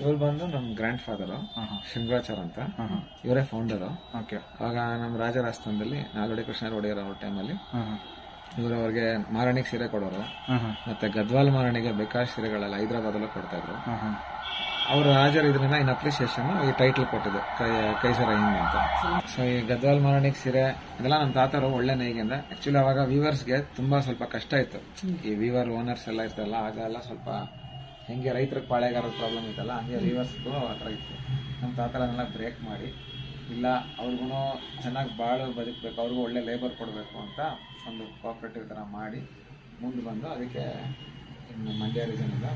ಇವ್ರು ಬಂದು ನಮ್ ಗ್ರ್ಯಾಂಡ್ ಫಾದರ್ ಶೃಂಗಾಚಾರ್ ಅಂತ, ಇವರೇ ಫೌಂಡರ್. ಆಗ ನಮ್ ರಾಜರಾಜಸ್ಥಾನದಲ್ಲಿ ನಾಲ್ವಡಿ ಕೃಷ್ಣ ಒಡೆಯರ್ ಅವ್ರ ಟೈಮಲ್ಲಿ ಇವರು ಅವ್ರಿಗೆ ಮಾರಣಿಗೆ ಸೀರೆ ಕೊಡೋರು, ಮತ್ತೆ ಗದ್ವಾಲ್ ಮಾರಣಿಗೆ ಬೇಕಾದ ಸೀರೆಗಳೆಲ್ಲ ಹೈದರಾಬಾದ್ ಕೊಡ್ತಾ ಇದ್ರು. ಅವ್ರ ರಾಜರು ಇದರಿಂದ ಇನ್ ಅಪ್ರಿಸಿಯೇಷನ್ ಈ ಟೈಟಲ್ ಕೊಟ್ಟಿದೆ ಕೈಸರ ಹಿಂದ್ ಅಂತ. ಸೊ ಈ ಗದ್ವಾಲ್ ಮಾರಣಿಗೆ ಸೀರೆ ಇದೆಲ್ಲ ನಮ್ಮ ತಾತರು ಒಳ್ಳೆ ನೇಯ್ಗೆಂದ. ಆಕ್ಚುಲಿ ಅವಾಗ ವೀವರ್ಸ್ಗೆ ತುಂಬಾ ಸ್ವಲ್ಪ ಕಷ್ಟ ಇತ್ತು. ಈ ವೀವರ್ ಓನರ್ಸ್ ಎಲ್ಲ ಇರ್ತಲ್ಲ, ಆಗೆಲ್ಲ ಸ್ವಲ್ಪ ಹೆಂಗೆ ರೈತರ ಪಾಳೆಗಾರದ ಪ್ರಾಬ್ಲಮ್ ಇತ್ತಲ್ಲ, ಹಂಗೆ ವೀವರ್ಸ್ಗೂ ಆ ಥರ ಇತ್ತು. ನಮ್ಮ ತಾತರನ್ನೆಲ್ಲ ಬ್ರೇಕ್ ಮಾಡಿ, ಇಲ್ಲ ಅವ್ರಿಗೂ ಚೆನ್ನಾಗಿ ಬಾಳು ಬದುಕಬೇಕು, ಅವ್ರಿಗೂ ಒಳ್ಳೆ ಲೇಬರ್ ಕೊಡಬೇಕು ಅಂತ ಒಂದು ಕೋಆಪರೇಟಿವ್ ಥರ ಮಾಡಿ ಮುಂದೆ ಬಂದು ಅದಕ್ಕೆ ಇನ್ನು ಮಂಡ್ಯ ರೀಸನಿಂದ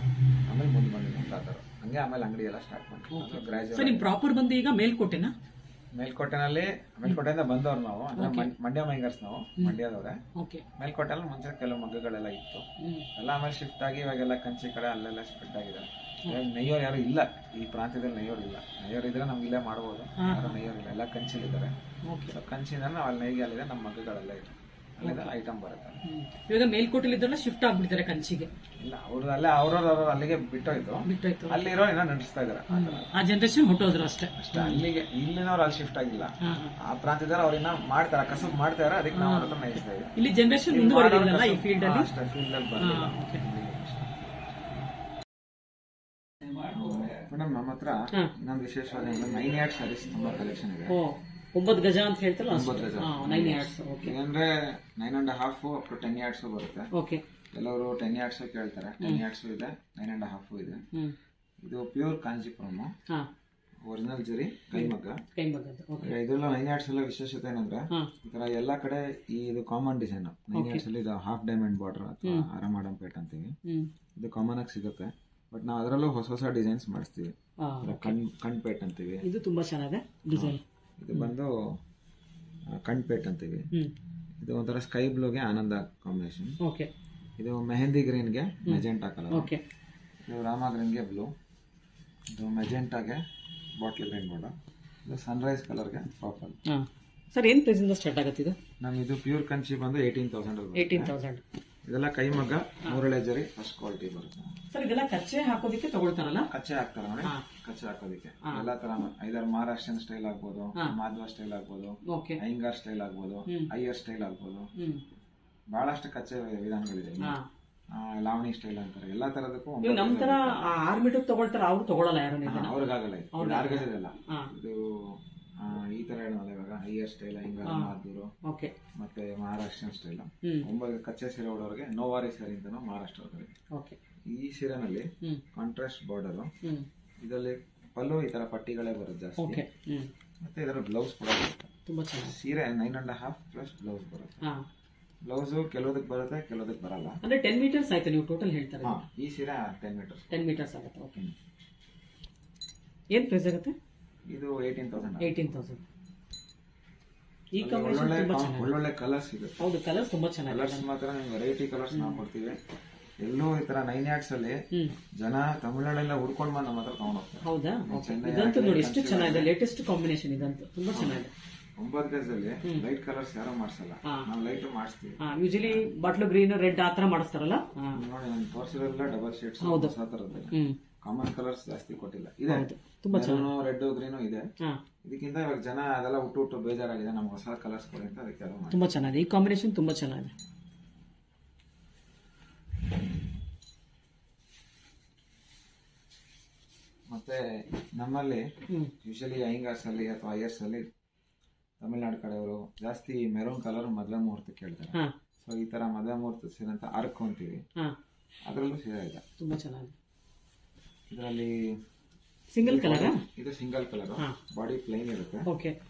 ಆಮೇಲೆ ಮುಂದೆ ಬಂದಿದ್ದು ನಮ್ಮ ತಾತರು. ಹಂಗೆ ಆಮೇಲೆ ಅಂಗಡಿ ಎಲ್ಲ ಸ್ಟಾರ್ಟ್ ಮಾಡಿ ಗ್ರಾಜುಯೇಟ್. ಪ್ರಾಪರ್ ಬಂದು ಈಗ ಮೇಲ್ಕೋಟೆನಾ? ಮೇಲ್ಕೋಟೆಯಿಂದ ಬಂದವ್ರು ನಾವು, ಅಂದ್ರೆ ಮಂಡ್ಯ ಮೈಂಗರ್ಸ್ ನಾವು, ಮಂಡ್ಯದವ್ರೆ. ಮೇಲ್ಕೋಟೆಯಲ್ಲಿ ಮುಂಚೆ ಕೆಲವು ಮಗ್ಗಗಳೆಲ್ಲ ಇತ್ತು, ಎಲ್ಲ ಆಮೇಲೆ ಶಿಫ್ಟ್ ಆಗಿ ಇವಾಗೆಲ್ಲ ಕಂಚಿ ಕಡೆ ಅಲ್ಲೆಲ್ಲ ಶಿಫ್ಟ್ ಆಗಿದೆ. ನೆಯ್ಯೋರು ಯಾರು ಇಲ್ಲ ಈ ಪ್ರಾಂತ್ಯದಲ್ಲಿ, ನೆಯ್ಯೋರು ಇಲ್ಲ. ನೆಯ್ಯೋರು ಇದ್ರೆ ನಮ್ಗೆ ಇಲ್ಲೇ ಮಾಡ್ಬೋದು, ಯಾರು ನೆಯ್ಯೋರು ಇಲ್ಲ, ಎಲ್ಲ ಕಂಚಿಲಿದ್ದಾರೆ. ಕಂಚಿಂದ ನಾವು ಅಲ್ಲಿ ನೇಯ್ಗೆ ಅಲ್ಲಿದೆ, ನಮ್ಮ ಮಗ್ಗಗಳೆಲ್ಲ ಇದೆ, ಅಲ್ಲಿಂದ ಐಟಮ್ ಬರುತ್ತೆ. ಇವಾಗ ಮೇಲ್ಕೋಟೆಲಿದ್ದೆಲ್ಲ ಶಿಫ್ಟ್ ಆಗ್ಬಿಡ್ತಾರೆ ಕಂಚಿಗೆ? ಇಲ್ಲ, ಅವ್ರದ್ದು ಅಲ್ಲೇ ಅವ್ರವ್ರು ಅಲ್ಲಿಗೆ ಬಿಟ್ಟೋಯ್ತು, ಅಲ್ಲಿರೋ ಏನೋ ನಡೆಸ್ತಾ ಇದಾರೆ. ಆ ಜನರೇಷನ್ ಹೊಟ್ಟೋದ್ರು ಅಷ್ಟೇ. ಅಲ್ಲಿಗೆ ಇಲ್ಲಿನವ್ರು ಅಲ್ಲಿ ಶಿಫ್ಟ್ ಆಗಿಲ್ಲ, ಆ ಪ್ರಾಂತ್ಯದವ್ರು ಅವ್ರನ್ನ ಮಾಡ್ತಾರೆ, ಕಸಬ್ ಮಾಡ್ತಾರೆ, ಅದಕ್ಕೆ ನಾವು ಅವ್ರ ಹತ್ರ ನಯಿಸ್ತಾ ಇದ್ದೀವಿ. ಇಲ್ಲಿ ಜನರೇಷನ್ ಮುಂದುವರೆದಿಲ್ಲ ಈ ಫೀಲ್ಡ್ ಅಲ್ಲಿ, ಅಷ್ಟೇ ಫೀಲ್ಡ್ ಅಲ್ಲಿ ಬಂದಿಲ್ಲ. ಮೇಡಮ್, ನಮ್ಮ ಹತ್ರ ಇನ್ನೊಂದು ವಿಶೇಷವಾದ 9 ಯಾರ್ಡ್ ಸ್ಯಾರೀಸ್ ತುಂಬಾ ಕಲೆಕ್ಷನ್ ಇದೆ. 9 ಗಜ ಅಂತ ಹೇಳ್ತಾರಲ್ಲ, 9 ಗಜ 9 ಯಾರ್ಡ್ಸ್. ಅಂದ್ರೆ 9.5 ಅಪ್ ಟು 10 ಯಾರ್ಡ್ಸ್ ಬರುತ್ತೆ. ಕೆಲವರು 10 ಯಾರ್ಡ್ಸ್ ಕೇಳ್ತಾರೆ, 10 ಯಾರ್ಡ್ಸ್ ಇದೆ, 9.5 ಇದೆ. ಇದು ಪ್ಯೂರ್ ಕಾಂಜಿಪುರಂ ಒರಿಜಿನಲ್ ಜರಿ ಕೈಮಗ್ಗ. ಇದೆಲ್ಲ 9 ಯಾರ್ಡ್ಸ್ ಎಲ್ಲ ವಿಶೇಷತೆ ಏನಂದ್ರೆ, ಈ ತರ ಎಲ್ಲಾ ಕಡೆ ಇದು ಕಾಮನ್ ಡಿಸೈನ್. 9 ಯಾರ್ಡ್ಸ್ ಅಲ್ಲಿ ಇದು ಹಾಫ್ ಡೈಮಂಡ್ ಬಾರ್ಡರ್ ಅಥವಾ ಅರಮಾಡಂಪೇಟ್ ಅಂತೀವಿ, ಇದು ಕಾಮನ್ ಆಗಿ ಸಿಗುತ್ತೆ. ಬಟ್ ನಾವು ಅದರಲ್ಲೂ ಹೊಸ ಹೊಸ ಡಿಸೈನ್ಸ್ ಮಾಡಿಸ್ತೀವಿ. ಕಣ್ಪೇಟ್ ಅಂತೀವಿ, ಇದು ತುಂಬಾ ಚೆನ್ನಾಗಿದೆ ಡಿಸೈನ್. ಇದು ಬಂದು ಕಣ್ಪೇಟ್ ಅಂತೀವಿ. ಇದು ಒಂಥರ ಸ್ಕೈ ಬ್ಲೂಗೆ ಆನಂದ ಕಾಂಬಿನೇಷನ್. ಇದು ಮೆಹಂದಿ ಗ್ರೀನ್ಗೆ ಮೆಜೆಂಟಾ ಕಲರ್. ಇದು ರಾಮ ಗ್ರೀನ್ಗೆ ಬ್ಲೂ. ಇದು ಮೆಜೆಂಟಾಗೆ ಬಾಟ್ಲ್ ಗ್ರೀನ್ ಬಾರ್ಡರ್. ಇದು ಸನ್ರೈಸ್ ಕಲರ್ಗೆ ಪರ್ಪಲ್. ಸರ್, ಏನ್ ಪ್ರೈಸ್ ಇಂದ ಸ್ಟಾರ್ಟ್ ಆಗುತ್ತೆ ಇದು? ನಮ್ಗೆ ಇದು ಪ್ಯೂರ್ ಕಂಚಿ ಬಂದು 18,000. ಇದೆಲ್ಲ ಕೈಮಗ್ಗ 3 ಜರಿ ಫಸ್ಟ್ ಕ್ವಾಲಿಟಿ ಬರುತ್ತೆ. ಸರ್, ಇದೆಲ್ಲ ಕಚ್ಚೆ ಹಾಕೋದಿಕ್ಕೆ ತಗೊಳ್ತಾರಲ್ಲ? ಕಚ್ಚೆ ಹಾಕ್ತಾರೆ ನೋಡಿ, ಕಚ್ಚೆ ಹಾಕೋದಿಕ್ಕೆ ಎಲ್ಲಾ ತರ. ಐದಾರು ಮಹಾರಾಷ್ಟ್ರನ್ ಸ್ಟೈಲ್ ಆಗ್ಬೋದು, ಮಾಧ್ವ ಸ್ಟೈಲ್ ಆಗ್ಬೋದು, ಅಯ್ಯಂಗಾರ್ ಸ್ಟೈಲ್ ಆಗ್ಬೋದು, ಅಯ್ಯರ್ ಸ್ಟೈಲ್ ಆಗ್ಬೋದು, ಬಹಳಷ್ಟು ಕಚ್ಚೆ ವಿಧಾನಗಳಿದೆ. ಲಾವಣಿ ಸ್ಟೈಲ್ ಅಂತಾರೆ, ಎಲ್ಲಾ ತರದಕ್ಕೂ. ನಮ್ ತರ ಆರ್ಮಿಟ್ ತಗೊಳ್ತಾರ, ಅವ್ರು ತಗೊಳಲ್ಲ ಯಾರು? ಅವ್ರಿಗಾಗಲ್ಲ. ಇದು 6 ಗಜದಲ್ಲ, ಇದು ಈ ತರ ಹೇಳೋಲ್ಲ. ಇವಾಗ ಅಯ್ಯರ್ ಸ್ಟೈಲ್, ಅಯ್ಯಂಗಾರ್, ಮಾಧೂರು, ಮತ್ತೆ ಮಹಾರಾಷ್ಟ್ರನ್ ಸ್ಟೈಲ್. 9 ಕಚ್ಚೆ ಸೀರೆ ಉಡೋರಿಗೆ ನೋವಾರಿ ಸೀರೆ ಅಂತಾನು ಮಹಾರಾಷ್ಟ್ರದಲ್ಲಿ. ಈ ಸೀರೆನಲ್ಲಿ ಕಾಂಟ್ರಾಸ್ಟ್ ಬಾರ್ಡರ್, ಇದರಲ್ಲಿ ಪಲ್ಲು ಈ ತರ ಪಟ್ಟಿಗಳೇ ಬರುತ್ತೆ ಜಾಸ್ತಿ, ಮತ್ತೆ ಇದರ ಬ್ಲೌಸ್ ಕೂಡ ಬರುತ್ತೆ. ಸೀರೆ 9.5 ಪ್ಲಸ್ ಬ್ಲೌಸ್ ಬರುತ್ತೆ. ಬ್ಲೌಸ್ ಕೆಲವದಕ್ಕೆ ಬರುತ್ತೆ, ಕೆಲವದಕ್ಕೆ ಬರಲ್ಲ. ಅಂದ್ರೆ 10 ಮೀಟರ್ಸ್ ಆಯ್ತು ನೀವು ಟೋಟಲ್ ಹೇಳ್ತಾರೆ? ಈ ಸೀರೆ 10 ಮೀಟರ್ಸ್ ಆಗುತ್ತೆ. ಏನ್ ಪ್ರೈಸ್ ಆಗುತ್ತೆ ಇದು? 18,000. ಈ ಒಳ್ಳೊಳ್ಳೆ ಕಲರ್ಸ್ ಇದೆ. ಹೌದು, ಕಲರ್ಸ್ ತುಂಬಾ ಚೆನ್ನಾಗಿದೆ. ಕಲರ್ಸ್ ಮಾತ್ರ ವೆರೈಟಿ ಕಲರ್ಸ್ ನಾವು ಕೊಡ್ತೀವಿ. ಎಲ್ಲೂ ಈ ತರ 9 ಯಾರ್ಡ್ಸ್ ಅಲ್ಲಿ ಜನ ತಮಿಳ್ನಾಡೆಲ್ಲ ಹುಡ್ಕೊಂಡ್ ಬಂದು ನಮ್ಮ ಹತ್ರ ತಗೊಂಡ್ ಹೋಗ್ತಾರೆ. ಹೌದಾ? ಇದಂತೂ ನೋಡಿ ಎಷ್ಟು ಚೆನ್ನಾಗಿದೆ, ಲೇಟೆಸ್ಟ್ ಕಾಂಬಿನೇಷನ್ ಇದಂತೂ ತುಂಬಾ ಚೆನ್ನಾಗಿದೆ. 9 ಗಜದಲ್ಲಿ ಲೈಟ್ ಕಲರ್ಸ್ ಯಾರು ಮಾಡಿಸಲ್ಲ, ನಾವು ಲೈಟ್ ಮಾಡಿಸ್ತೀವಿ. ಯೂಶಲಿ ಬಾಟ್ಲು ಗ್ರೀನ್, ರೆಡ್ ಆತರ ಮಾಡಿಸ್ತಾರಲ್ಲ ನೋಡಿ. ನಾನು ತೋರಿಸಿರೋಲ್ಲ ಡಬಲ್ ಶೇಡ್ಸ್, ಹೊಸ ತರದ್ದು ಕಾಮನ್ ಕಲರ್ಸ್ ಜಾಸ್ತಿ ಕೊಟ್ಟಿಲ್ಲ. ಇದೆ ತುಂಬಾ ರೆಡ್ ಗ್ರೀನು ಇದೆ. ಇದಕ್ಕಿಂತ ಇವಾಗ ಜನ ಅದೆಲ್ಲ ಹುಟ್ಟು ಬೇಜಾರಾಗಿದೆ, ನಮ್ಗೆ ಹೊಸ ಕಲರ್ಸ್ ಕೊಡಿ ಅಂತ ಅದಕ್ಕೆ ತುಂಬಾ ಚೆನ್ನಾಗಿದೆ. ಈ ಕಾಂಬಿನೇಷನ್ ತುಂಬಾ ಚೆನ್ನಾಗಿದೆ. ಮತ್ತೆ ನಮ್ಮಲ್ಲಿ ಯೂಶಲಿ ಅಯ್ಯಂಗಾರ್ಸ್ ಅಲ್ಲಿ ಅಥವಾ ಅಯ್ಯರ್ಸ್ ಅಲ್ಲಿ ತಮಿಳ್ನಾಡು ಕಡೆಯವರು ಜಾಸ್ತಿ ಮೆರೂನ್ ಕಲರ್ ಮದುವೆ ಮುಹೂರ್ತ ಕೇಳ್ತಾರೆ. ಸೊ ಈ ತರ ಮದುವೆ ಮುಹೂರ್ತ ಸೀರೆ ಅಂತ ಅರ್ಕ್ ಅಂತೀವಿ, ಅದರಲ್ಲೂ ಸೀರೆ ಇದೆ ತುಂಬಾ ಚೆನ್ನಾಗಿದೆ. ಇದರಲ್ಲಿ ಸಿಂಗಲ್ ಕಲರ್, ಇದು ಸಿಂಗಲ್ ಕಲರ್, ಬಾಡಿ ಪ್ಲೈನ್ ಇರುತ್ತೆ.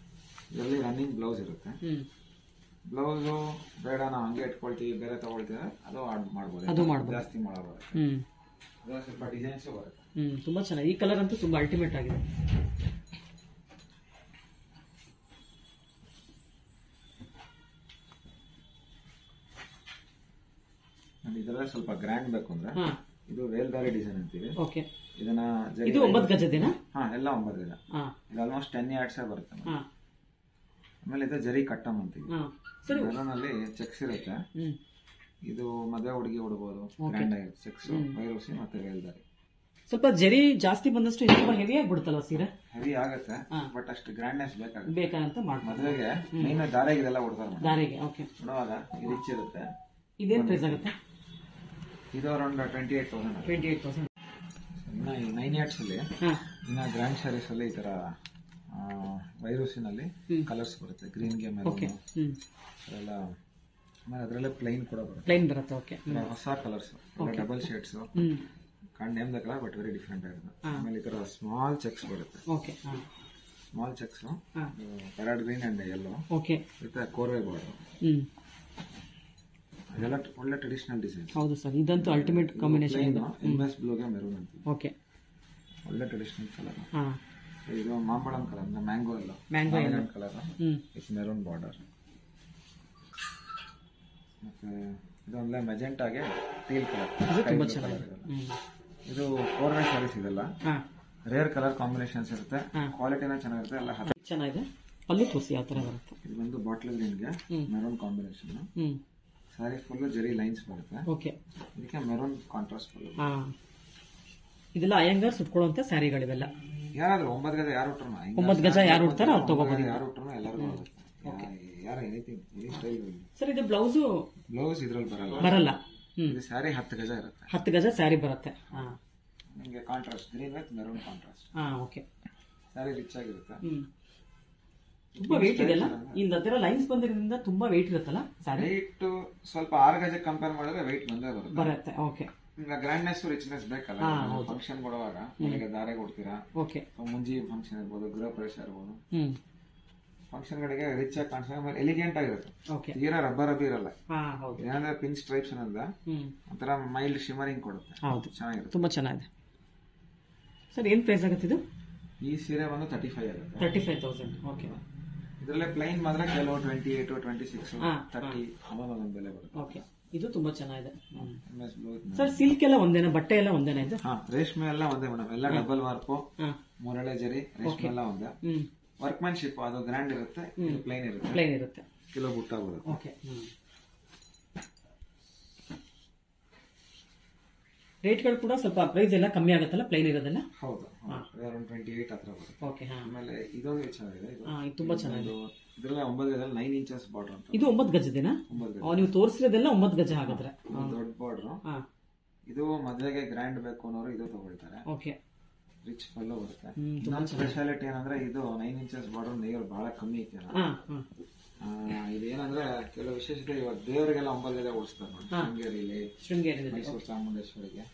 ಇದರಲ್ಲಿ ರನ್ನಿಂಗ್ ಬ್ಲೌಸ್ ಇರುತ್ತೆ. ಬ್ಲೌಸ್ ಬೇಡ ನಾವು ಹಂಗೆ ಇಟ್ಕೊಳ್ತೀವಿ, ಬೇರೆ ತಗೊಳ್ತೀವಿ, ಅದು ಆಡ್ ಮಾಡಬಹುದು, ಜಾಸ್ತಿ ಮಾಡಬಹುದು. ಸ್ವಲ್ಪ ಡಿಸೈನ್ಸ್ ಬರುತ್ತೆ. ತುಂಬಾ ಚೆನ್ನಾಗಿ. ಈ ಕಲರ್ ಅಂತೂ ತುಂಬಾ ಅಲ್ಟಿಮೇಟ್ ಆಗಿದೆ. ಇದರಲ್ಲಿ ಸ್ವಲ್ಪ ಗ್ರ್ಯಾಂಡ್ ಬೇಕು ಅಂದ್ರೆ ಇದು ವೇಲ್ದಾರಿ ಡಿಸೈನ್ ಅಂತೀವಿ. ಇದನ್ನ ಇದು 9 ಗಜದೇನಾ? ಎಲ್ಲ 9 ಗಜ. ಇದು ಆಲ್ಮೋಸ್ಟ್ 10 ಯಾರ್ಡ್ಸ್ ಬರುತ್ತೆ. ಆಮೇಲೆ ಇದು ಜರಿ ಕಟ್ಟಮ್ ಅಂತೀವಿ. ಮೆರೂನಲ್ಲಿ ಚೆಕ್ಸ್ ಇರುತ್ತೆ. ಇದು ಮದುವೆ ಹುಡುಗಿ ಉಡಬಹುದು, ಗ್ರ್ಯಾಂಡ್ ಆಗಿ ಚೆಕ್ಸ್, ವೈರೋಸಿ ಮತ್ತೆ ವೇಲ್ದಾರಿ. ಸ್ವಲ್ಪ ಜರಿ ಜಾಸ್ತಿ ಬಂದಷ್ಟು ಇದು ತುಂಬಾ ಹೆವಿ ಆಗ್ಬಿಡುತ್ತಲ್ವ ಸೀರೆ? ಹೆವಿ ಆಗುತ್ತೆ, ಬಟ್ ಅಷ್ಟು ಗ್ರ್ಯಾಂಡ್ನೆಸ್ ಬೇಕಾಗುತ್ತೆ. ಬೇಕಂತ ಮಾಡ್ಬೋದು. ಮದುವೆಗೆ ನೀನು ದಾರೆಗೆ ಇದೆಲ್ಲ ಕೊಡ್ತಾರೆ. ದಾರೆಗೆ ಓಕೆ. ನೋಡುವಾಗ ಇದು ರಿಚ್ ಇರುತ್ತೆ. ಇದೇನ್ ಪ್ರೈಸ್ ಆಗುತ್ತೆ? ಇದು ಅರೌಂಡ್ 28,000. 28,000. ಇನ್ನ 9 yards ಅಲ್ಲಿ ಇನ್ನ ಗ್ರ್ಯಾಂಡ್ ಸ್ಯಾರೀಸ್ ಅಲ್ಲಿ ಈ ತರ ವೈರೂಸಿನಲ್ಲಿ ಕಲರ್ಸ್ ಬರುತ್ತೆ. ಗ್ರೀನ್ಗೆ ಮೆರೂನ್ ಎಲ್ಲ, ಆಮೇಲೆ ಅದರಲ್ಲೇ ಪ್ಲೈನ್ ಕೂಡ ಬರುತ್ತೆ. ಪ್ಲೈನ್ ಬರುತ್ತೆ. ಓಕೆ. ಹೊಸ colours, double shades, can't name the colour but very different ಆಗಿರುತ್ತೆ. ಆಮೇಲೆ ಈ ತರ ಸ್ಮಾಲ್ ಚೆಕ್ಸ್ ಬರುತ್ತೆ. Okay. Small checks, parrot green and yellow. Okay. With korvai border. ಅದೆಲ್ಲ ಒಳ್ಳೆ ಟ್ರೆಡಿಷನಲ್ ಡಿಸೈನ್. ಹೌದು ಸರ್, ಇದಂತೂ ಅಲ್ಟಿಮೇಟ್ ಕಾಂಬಿನೇಷನ್ ಇದೆ. MS ಬ್ಲೂಗೆ ಮೆರೂನ್ ಅಂತ. ಓಕೆ. ಒಳ್ಳೆ ಟ್ರೆಡಿಷನಲ್ ಕಲರ್. ಇದು ಮಾಂಬಳಂ ಕಲರ್, ಮ್ಯಾಂಗೋ ಎಲ್ಲ ಕಲರ್ ವಿತ್ ಮೆರೂನ್ ಬಾರ್ಡರ್. ಮತ್ತೆ ಇದು ಒಳ್ಳೆ ಮೆಜೆಂಟಾಗೆ ಟೀಲ್ ಕಲರ್. ತುಂಬಾ ಚೆನ್ನಾಗಿದೆ. ಇದು ಕೋರ್ವೆ ಸ್ಯಾರೀಸ್ ಇದೆಲ್ಲ ರೇರ್ ಕಲರ್ ಕಾಂಬಿನೇಷನ್ಸ್ ಇರುತ್ತೆ. ಕ್ವಾಲಿಟಿನ ಚೆನ್ನಾಗಿರುತ್ತೆ. ಎಲ್ಲ ಚೆನ್ನಾಗಿದೆ. ಪಲ್ಲು ತೋರಿಸಿ ಯಾವ ತರ ಬರುತ್ತೆ. ಇದು ಬಂದು ಬಾಟ್ಲ್ ಗ್ರೀನ್ಗೆ maroon combination. Sari full zari lines ಬರುತ್ತೆ. ಓಕೆ. ಇದಕ್ಕೆ ಮೆರೂನ್ ಕಾಂಟ್ರಾಸ್ಟ್ ಫುಲ್. ಇದೆಲ್ಲ ಅಯ್ಯಂಗಾರ್ ಸುಟ್ಕೊಳ್ಳುವಂತ ಸ್ಯಾರಿಗಳಿವೆಲ್ಲ. ಯಾರಾದ್ರೂ 9 ಗಜ ಯಾರು ಉಟ್ರು, 9 ಗಜ ಯಾರು ಉಡ್ತಾರೋ ಅವ್ರು ತಗೋಬಹುದು. ಯಾರು ಉಟ್ರು ಎಲ್ಲರಿಗೂ ಯಾರು ಎನಿಥಿಂಗ್ ಸ್ಟೈಲ್. ಸರ್ ಇದು ಬ್ಲೌಸ್ ಇದ್ರಲ್ಲಿ ಬರಲ್ಲ. ಇದು ಸ್ಯಾರಿ 10 ಗಜ ಇರುತ್ತೆ. 10 ಗಜ ಸ್ಯಾರಿ ಬರುತ್ತೆ. ನಿಮಗೆ contrast green with maroon contrast. Okay. Sari rich ಆಗಿರುತ್ತೆ. ತುಂಬಾ ವೇಟ್ ಇದೆ ಅಲ್ಲ, ಇಂದ ಲೈನ್ಸ್ ಬಂದಿರೋದ್ರಿಂದ ತುಂಬಾ ವೇಟ್ ಇರುತ್ತಲ್ಲ ಸ್ಯಾರಿ. ವೇಟ್ ಸ್ವಲ್ಪ 6 ಗಜ ಕಂಪೇರ್ ಮಾಡಿದ್ರೆ ವೇಟ್ ಬಂದೇ ಬರುತ್ತೆ. ಓಕೆ. ಈಗ ಗ್ರ್ಯಾಂಡ್ನೆಸ್ ರಿಚ್ನೆಸ್ ಬೇಕಲ್ಲ. ಫಂಕ್ಷನ್ ಕೊಡುವಾಗ ದಾರೆ ಕೊಡ್ತೀರಾ. ಓಕೆ. ಮುಂಜಿ ಫಂಕ್ಷನ್ ಇರ್ಬೋದು, ಗೃಹ ಪ್ರವೇಶ ಇರ್ಬೋದು, ಫಂಕ್ಷನ್ ಗಳಿಗೆ ರಿಚ್ ಆಗಿ ಕಾಣಿಸ್ತಾರೆ, ಎಲಿಗೆಂಟ್ ಆಗಿರುತ್ತೆ. ತೀರಾ ರಬ್ಬರ್ ಇರಲ್ಲ. ಏನಂದ್ರೆ ಪಿನ್ ಸ್ಟ್ರೈಪ್ಸ್ ಅನ್ನೋದ ಒಂಥರ ಮೈಲ್ಡ್ ಶಿಮರಿಂಗ್ ಕೊಡುತ್ತೆ. ಚೆನ್ನಾಗಿರುತ್ತೆ. ತುಂಬಾ ಚೆನ್ನಾಗಿದೆ. ಸರ್ ಏನ್ ಪ್ರೈಸ್ ಆಗುತ್ತೆ ಇದು? ಈ ಸೀರೆ ಬಂದು 35 ಆಗುತ್ತೆ. 35,000. ಓಕೆ. ಇದರಲ್ಲೇ ಪ್ಲೈನ್ ಮಾತ್ರ ಕೆಲವು 28, 26, 30 ಒಂದೊಂದು ಬೆಲೆ ಬರುತ್ತೆ. ಓಕೆ. ಇದು ತುಂಬಾ ಚೆನ್ನಾಗಿದೆ. ಸರ್ ಸಿಲ್ಕ್ ಎಲ್ಲ ಒಂದೇನಾ, ಬಟ್ಟೆ ಎಲ್ಲ ಒಂದೇನಾ ಇದು? ರೇಷ್ಮೆ ಎಲ್ಲ ಒಂದೇ ಮೇಡಮ್. ಎಲ್ಲ ಡಬಲ್ ವಾರ್ಪು, ಮೂರಳೆ ಜರಿ, ರೇಷ್ಮೆ ಎಲ್ಲ ಒಂದೇ. ವರ್ಕ್ಮನ್ಶಿಪ್ ಅದು ಗ್ರ್ಯಾಂಡ್ ಇರುತ್ತೆ, ಪ್ಲೈನ್ ಇರುತ್ತೆ. ಕಿಲೋ ಬುಟ್ಟ ಬರುತ್ತೆ. ಓಕೆ. ರೇಟ್ಗಳು ಕೂಡ ಸ್ವಲ್ಪ ಪ್ರೈಸ್ ಎಲ್ಲ ಕಮ್ಮಿ ಆಗುತ್ತಲ್ಲ ಪ್ಲೈನ್ ಇರೋದೆಲ್ಲ? ಹೌದು, ಅರೌಂಡ್ 28 ಹತ್ರ ಬರುತ್ತೆ. ಓಕೆ. ಆಮೇಲೆ ಇದೊಂದು ಚೆನ್ನಾಗಿದೆ. ಇದು ತುಂಬಾ ಚೆನ್ನಾಗಿದೆ. ಇದ್ರಲ್ಲಿ 9 ಗಜ 9 ಇಂಚಸ್ ಬಾರ್ಡರ್ ಅಂತ. ಇದು 9 ಗಜದೇನಾ? ನೀವು ತೋರಿಸಿರೋದೆಲ್ಲ 9 ಗಜ ಹಾಗಾದ್ರೆ. ದೊಡ್ಡ ಬಾರ್ಡರ್. ಇದು ಮದುವೆಗೆ ಗ್ರ್ಯಾಂಡ್ ಬೇಕು ಅನ್ನೋರು ಇದು ತಗೊಳ್ತಾರೆ. ಓಕೆ. ರಿಚ್ ಪಲ್ಲು ಬರುತ್ತೆ. ಇನ್ನೊಂದು ಸ್ಪೆಷಾಲಿಟಿ ಏನಂದ್ರೆ ಇದು 9 ಇಂಚಸ್ ಬಾರ್ಡರ್ ನೇರ್ ಬಹಳ ಕಮ್ಮಿ ಐತೆ. ಇದೇನಂದ್ರೆ ಕೆಲವು ವಿಶೇಷತೆ, ಇವಾಗ ದೇವರಿಗೆಲ್ಲ 9 ಗಜ ಓಡಿಸ್ತಾರೆ ನೋಡಿ. ಶೃಂಗೇರಿ, ಮೈಸೂರು ಚಾಮುಂಡೇಶ್ವರಿಗೆ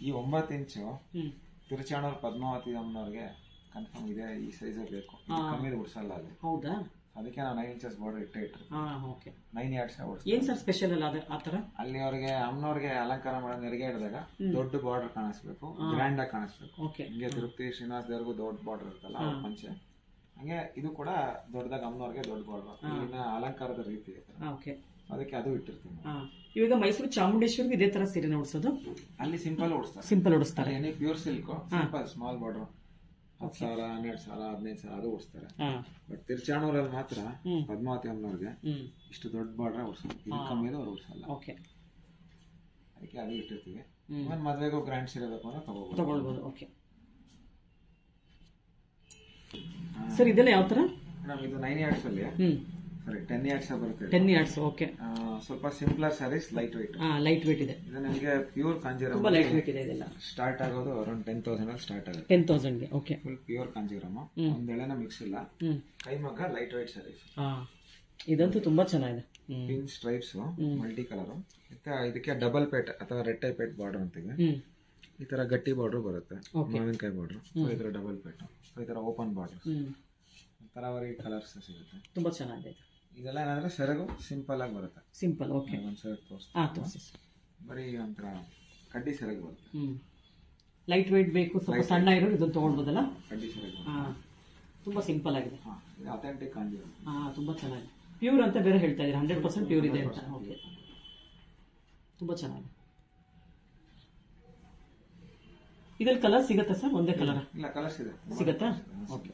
ಈ 9 ಇಂಚು ತಿರುಚಾಣೂರು ಪದ್ಮಾವತಿ ಅಮ್ಮನವ್ರಿಗೆ ಕನ್ಫರ್ಮ್ ಇದೆ, ಈ ಸೈಜ್ ಬೇಕು, ಕಮ್ಮಿ ಓಡಿಸಲ್ಲ ಅಲ್ಲಿ. ಹೌದಾ? ಅದಕ್ಕೆ ನಾವು 9 ಇಂಚಸ್ ಬಾರ್ಡರ್ ಇಟ್ಟಿರ್ತೀವಿ. 9 yards ಓಡಿಸ್ತೀವಿ. ಏನ್ ಸರ್ ಸ್ಪೆಷಲ್ ಅಲ್ಲ ಆತರ? ಅಲ್ಲಿ ಅವ್ರಿಗೆ ಅಮ್ಮನವ್ರಿಗೆ ಅಲಂಕಾರ ಮಾಡೋ ನೆರಿಗೆ ಹಿಡಿದಾಗ ದೊಡ್ಡ ಬಾರ್ಡರ್ ಕಾಣಿಸ್ಬೇಕು, ಗ್ರ್ಯಾಂಡ್ ಆಗಿ ಕಾಣಿಸ್ಬೇಕು. ಹಿಂಗೆ ತಿರುಪತಿ ಶ್ರೀನಿವಾಸ ದೇವ್ರಿಗೂ ದೊಡ್ಡ ಬಾರ್ಡರ್ ಇರುತ್ತಲ್ಲ ಅವ್ರ ಪಂಚೆ, ಹಂಗೆ ಇದು ಕೂಡ ದೊಡ್ಡದಾಗ ಅಮ್ಮನವ್ರಿಗೆ ದೊಡ್ಡ ಬಾರ್ಡರ್. ಇನ್ನ ಅಲಂಕಾರದ ರೀತಿ ಅದಕ್ಕೆ ಅದು ಇಟ್ಟಿರ್ತೀವಿ. ಇವಾಗ ಮೈಸೂರು ಚಾಮುಂಡೇಶ್ವರಿಗೆ ಇದೇ ತರ ಸೀರೆ ಓಡಿಸೋದು? ಅಲ್ಲಿ ಸಿಂಪಲ್ ಓಡಿಸ್ತಾರೆ. Pure silk simple small border 10,000, 12,000, 15,000 ಅದು ಓಡಿಸ್ತಾರೆ. ಬಟ್ ತಿರುಚಾಣೂರಲ್ಲಿ ಮಾತ್ರ ಪದ್ಮಾವತಿ ಅಮ್ಮನವ್ರಿಗೆ ಇಷ್ಟು ದೊಡ್ಡ ಬಾರ್ಡರ್ ಓಡಿಸ್ತಾರೆ. ಇದು ಕಮ್ಮಿ ಅವ್ರು ಓಡಿಸಲ್ಲ. ಅದಕ್ಕೆ ಅದು ಇಟ್ಟಿರ್ತೀವಿ. ಮದ್ವೆಗೂ ಗ್ರ್ಯಾಂಡ್ ಸೀರೆ ಬೇಕು ಅಂದ್ರೆ ತಗೊಳ್ಬೋದು. ಓಕೆ ಸರ್, ಇದೆಲ್ಲ ಯಾವ ತರ? ಇದು 9 yards ಅಲ್ಲಿ, ಸಾರಿ 10 yards ಬರುತ್ತೆ. 10 yards. ಓಕೆ. ಸ್ವಲ್ಪ simpler sarees, light weight. Light weight ಇದೆ. ಇದು ನಿಮಗೆ ಪ್ಯೂರ್ ಕಾಂಜೀರಮ್. ತುಂಬಾ ಲೈಟ್ ವೇಟ್ ಇದೆ. ಇದೆಲ್ಲ ಸ್ಟಾರ್ಟ್ ಆಗೋದು ಅರೌಂಡ್ 10,000 ಅಲ್ಲಿ ಸ್ಟಾರ್ಟ್ ಆಗುತ್ತೆ. 10,000 ಗೆ. Okay. Full pure Kanjeevaram, ಒಂದೆಳೆನ mix ಇಲ್ಲ, ಕೈಮಗ್ಗ, ಲೈಟ್ ವೇಟ್ ಸ್ಯಾರೀಸ್. ಇದಂತೂ ತುಂಬಾ ಚೆನ್ನಾಗಿದೆ. Pin stripes, multi colour. ಇದಕ್ಕೆ ಡಬಲ್ ಪೇಟ್ ಅಥವಾ ರೆಡ್ ಟೈಪ್ ಪೇಟ್ ಬಾರ್ಡರ್ ಅಂತೀವಿ. ಈ ತರ ಗಟ್ಟಿ ಬಾರ್ಡರ್ ಬರುತ್ತೆ, ಮಾವಿನಕಾಯಿ ಬಾರ್ಡರ್. ಈ ತರ ಡಬಲ್ ಪೇಟ್, ಈ ತರ ಓಪನ್ ಬಾರ್ಡರ್, ತರಾವರಿ ಕಲರ್ಸ್ ಸಿಗುತ್ತೆ. ತುಂಬಾ ಚೆನ್ನಾಗಿದೆ. ಇದೆಲ್ಲ ಏನಂದ್ರೆ ಸೆರಗು ಸಿಂಪಲ್ ಆಗಿ ಬರುತ್ತೆ. ಸಿಂಪಲ್. ಓಕೆ. ಒಂದು ಸೆರಗು ತೋರಿಸಿ, ಬರೀ ಒಂಥರ ಕಡ್ಡಿ ಸೆರಗು ಬರುತ್ತೆ. ಲೈಟ್ ವೇಟ್ ಬೇಕು, ಸ್ವಲ್ಪ ಸಣ್ಣ ಇರೋದು ಇದನ್ನು ತಗೊಳ್ಬೋದಲ್ಲ? ಕಡ್ಡಿ ಸೆರಗು ತುಂಬಾ ಸಿಂಪಲ್ ಆಗಿದೆ. ಇದು ಅಥೆಂಟಿಕ್ ಕಾಂಜೀರಮ್. ತುಂಬಾ ಚೆನ್ನಾಗಿದೆ. ಪ್ಯೂರ್ ಅಂತ ಬೇರೆ ಹೇಳ್ತಾ ಇದ್ದೀರಾ, 100% ಪ್ಯೂರ್ ಇದೆ ಅಂತ. ಓಕೆ, ತುಂಬಾ ಚೆನ್ನಾಗಿದೆ. ಇದ್ರಲ್ಲಿ ಕಲರ್ ಸಿಗತ್ತಾ ಸರ್? ಒಂದೇ ಕಲರ್? ಇಲ್ಲ, ಕಲರ್ಸ್ ಇದೆ. ಸಿಗತ್ತಾ? ಓಕೆ.